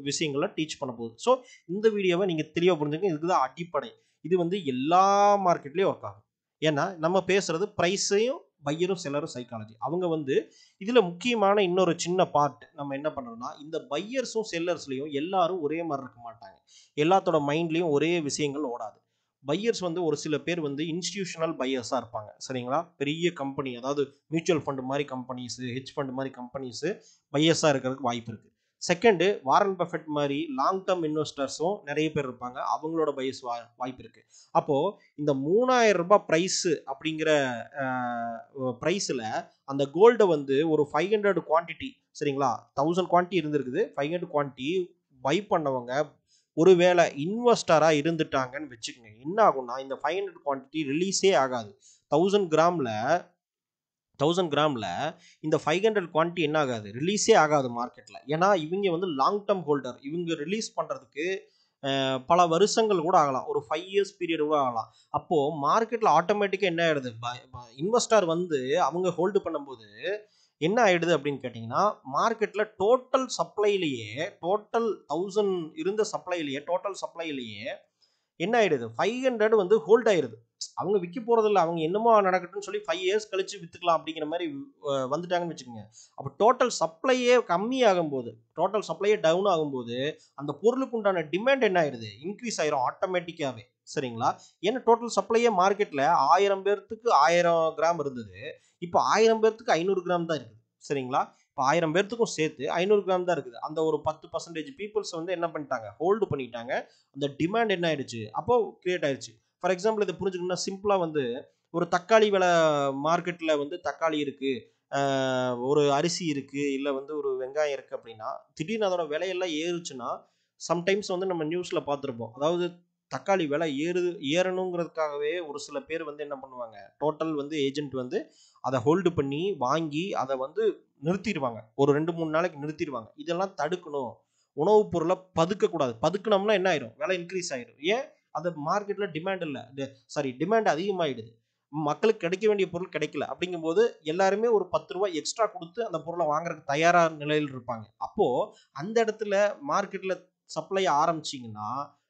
விஷயங்களை டீச் பண்ண போகுது. ஸோ இந்த வீடியோவை நீங்கள் தெளிவாக புரிஞ்சுங்க. இதுக்கு தான் அடிப்படை. இது வந்து எல்லா மார்க்கெட்லேயும் ஒர்க் ஆகும். ஏன்னா நம்ம பேசுறது ப்ரைஸையும் பையரும் செல்லரும் சைக்காலஜி. அவங்க வந்து இதில் முக்கியமான இன்னொரு சின்ன பார்ட் நம்ம என்ன பண்ணுறோம்னா, இந்த பையர்ஸும் செல்லர்ஸ்லையும் எல்லாரும் ஒரே மாதிரி இருக்க மாட்டாங்க. எல்லாத்தோட மைண்ட்லேயும் ஒரே விஷயங்கள் ஓடாது. பையர்ஸ் வந்து ஒரு சில பேர் வந்து இன்ஸ்டிடியூஷனல் பையர்ஸாக இருப்பாங்க. சரிங்களா, பெரிய கம்பெனி, அதாவது மியூச்சுவல் ஃபண்டு மாதிரி கம்பெனிஸு, ஹெட்ஜ் ஃபண்டு மாதிரி கம்பெனிஸு பையர்ஸாக இருக்கிறதுக்கு வாய்ப்பு இருக்குது. செகண்டு, வாரன் பஃபெட் மாதிரி லாங் டேர்ம் இன்வெஸ்டர்ஸும் நிறைய பேர் இருப்பாங்க. அவங்களோட பையர்ஸ் வாய்ப்பு இருக்குது. அப்போது இந்த 3000 ரூபாய் ப்ரைஸு அப்படிங்கிற ப்ரைஸில் அந்த கோல்டை வந்து ஒரு 500 குவான்டிட்டி, சரிங்களா, 1000 குவான்டிட்டி இருந்திருக்குது, 500 குவான்டிட்டி பை பண்ணவங்க ஒருவேளை இன்வெஸ்டராக இருந்துட்டாங்கன்னு வச்சுக்கோங்க. என்ன ஆகும்னா, இந்த 500 குவான்டிட்டி ரிலீஸே ஆகாது. 1000 கிராமில் இந்த 500 குவான்டிட்டி என்ன ஆகாது, ரிலீஸே ஆகாது மார்க்கெட்டில். ஏன்னா இவங்க வந்து லாங் டேர்ம் ஹோல்டர். இவங்க ரிலீஸ் பண்ணுறதுக்கு பல வருஷங்கள் கூட ஆகலாம், ஒரு 5 இயர்ஸ் பீரியட் கூட ஆகலாம். அப்போது மார்க்கெட்டில் ஆட்டோமேட்டிக்காக என்ன ஆகிடுது, இன்வெஸ்டர் வந்து அவங்க ஹோல்டு பண்ணும்போது என்ன ஆகிடுது அப்படின்னு கேட்டிங்கன்னா, மார்க்கெட்டில் டோட்டல் சப்ளையிலேயே, டோட்டல் 1000 இருந்த சப்ளையிலேயே, டோட்டல் சப்ளையிலேயே என்ன ஆகிடுது, 500 வந்து ஹோல்ட் ஆயிடுது. அவங்க விற்க போகிறதில்ல, அவங்க என்னமோ நடக்கட்டும்னு சொல்லி 5 இயர்ஸ் கழிச்சு விற்றுக்கலாம் அப்படிங்கிற மாதிரி வந்துட்டாங்கன்னு வச்சுக்கோங்க. அப்போ டோட்டல் சப்ளையே கம்மி ஆகும்போது, டோட்டல் சப்ளையே டவுன் ஆகும்போது அந்த பொருளுக்கு உண்டான டிமாண்ட் என்ன ஆயிடுது, இன்க்ரீஸ் ஆயிரும் ஆட்டோமேட்டிக்காகவே. சரிங்களா, ஏன்னா டோட்டல் சப்ளையே மார்க்கெட்டில் 1000 பேர்த்துக்கு 1000 கிராம் இருந்தது, இப்போ 1000 பேர்த்துக்கு 500 கிராம் தான் இருக்குது. சரிங்களா, இப்போ 1000 பேர்த்துக்கும் சேர்த்து 500 கிராம் தான் இருக்குது. அந்த ஒரு 10% பீப்புள்ஸ் வந்து என்ன பண்ணிட்டாங்க, ஹோல்டு பண்ணிட்டாங்க. அந்த டிமாண்ட் என்ன ஆயிடுச்சு, அப்போ கிரியேட் ஆயிடுச்சு. ஃபார் எக்ஸாம்பிள் இதை புரிஞ்சுக்கணும்னா, சிம்பிளாக வந்து ஒரு தக்காளி விலை மார்க்கெட்டில் வந்து தக்காளி இருக்குது, ஒரு அரிசி இருக்குது, இல்லை வந்து ஒரு வெங்காயம் இருக்குது அப்படின்னா, திடீர்னு அதோட விலையெல்லாம் ஏறுச்சுன்னா சம்டைம்ஸ் வந்து நம்ம நியூஸில் பார்த்துருப்போம். அதாவது தக்காளி விலை ஏறணுங்கிறதுக்காகவே ஒரு சில பேர் வந்து என்ன பண்ணுவாங்க, டோட்டல் வந்து ஏஜென்ட் வந்து அதை ஹோல்டு பண்ணி வாங்கி அதை வந்து நிறுத்திடுவாங்க, ஒரு 2-3 நாளைக்கு நிறுத்திடுவாங்க. இதெல்லாம் தடுக்கணும். உணவுப் பொருளை பதுக்கக்கூடாது. பதுக்கணும்னா என்ன ஆயிரும், விலை இன்க்ரீஸ் ஆயிடும். ஏன், அது மார்க்கெட்டில் டிமாண்ட் இல்லை, டிமாண்ட் அதிகமாகிடுது, மக்களுக்கு கிடைக்க வேண்டிய பொருள் கிடைக்கல. அப்படிங்கும்போது எல்லாருமே ஒரு 10 ரூபாய் எக்ஸ்ட்ரா கொடுத்து அந்த பொருளை வாங்குறதுக்கு தயாராக நிலையில் இருப்பாங்க. அப்போது அந்த இடத்துல மார்க்கெட்டில் சப்ளை ஆரம்பிச்சிங்கன்னா,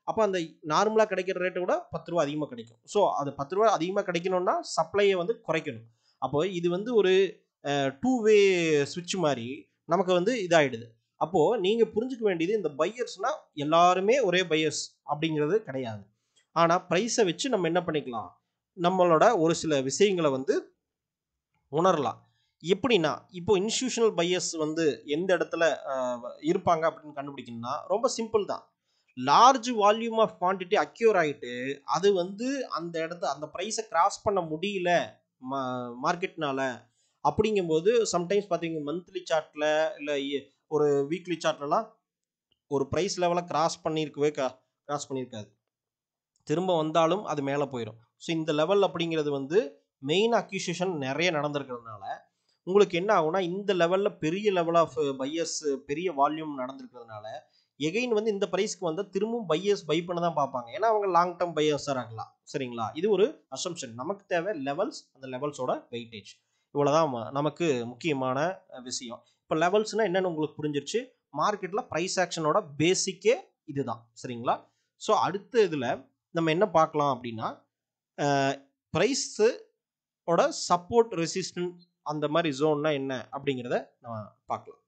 அப்போ அந்த நார்மலாக கிடைக்கிற ரேட்டை விட 10 ரூபா அதிகமாக கிடைக்கும். ஸோ அது 10 ரூபா அதிகமாக கிடைக்கணும்னா சப்ளையை வந்து குறைக்கணும். அப்போ இது வந்து ஒரு 2 வே ஸ்விட்ச் மாதிரி நமக்கு வந்து இதாகிடுது. அப்போது நீங்கள் புரிஞ்சுக்க வேண்டியது, இந்த பையர்ஸ்னால் எல்லாருமே ஒரே பையர்ஸ் அப்படிங்கிறது கிடையாது. ஆனால் ப்ரைஸை வச்சு நம்ம என்ன பண்ணிக்கலாம், நம்மளோட ஒரு சில விஷயங்களை வந்து உணரலாம். எப்படின்னா, இப்போ இன்ஸ்டிடியூஷனல் பையர்ஸ் வந்து எந்த இடத்துல இருப்பாங்க அப்படின்னு கண்டுபிடிக்கணும்னா ரொம்ப சிம்பிள் தான். Large volume of quantity occur ஆகிட்டு அது வந்து அந்த ப்ரைஸை கிராஸ் பண்ண முடியல மார்க்கெட்னால, அப்படிங்கும்போது சம்டைம்ஸ் பார்த்தீங்க மந்த்லி சார்ட்டில் இல்லை ஒரு வீக்லி சார்ட்லலாம் ஒரு ப்ரைஸ் லெவலை கிராஸ் பண்ணியிருக்காது, திரும்ப வந்தாலும் அது மேலே போயிடும். ஸோ இந்த லெவல் அப்படிங்கிறது வந்து மெயின் அக்யூசியேஷன் நிறைய நடந்திருக்கிறதுனால உங்களுக்கு என்ன ஆகும்னா, இந்த லெவலில் பெரிய லெவல் ஆஃப் பையர்ஸ், பெரிய வால்யூம் நடந்திருக்கிறதுனால எகைன் வந்து இந்த ப்ரைஸ்க்கு வந்தால் திரும்பவும் பையர்ஸ் பை பண்ண தான் பார்ப்பாங்க. ஏன்னா அவங்க லாங் டேர்ம் பையர்ஸாக இருக்கலாம். சரிங்களா, இது ஒரு அசம்ஷன். நமக்கு தேவை லெவல்ஸ், அந்த லெவல்ஸோட வெயிட்டேஜ். இவ்வளோதான் நமக்கு முக்கியமான விஷயம். இப்போ லெவல்ஸ்னால் என்னென்னு உங்களுக்கு புரிஞ்சிருச்சு. மார்க்கெட்டில் ப்ரைஸ் ஆக்ஷனோட பேசிக்கே இதுதான். சரிங்களா, ஸோ அடுத்த இதில் நம்ம என்ன பார்க்கலாம் அப்படின்னா, ப்ரைஸோட சப்போர்ட் ரெசிஸ்டன்ஸ் அந்த மாதிரி ஜோன்னா என்ன அப்படிங்கிறத நம்ம பார்க்கலாம்.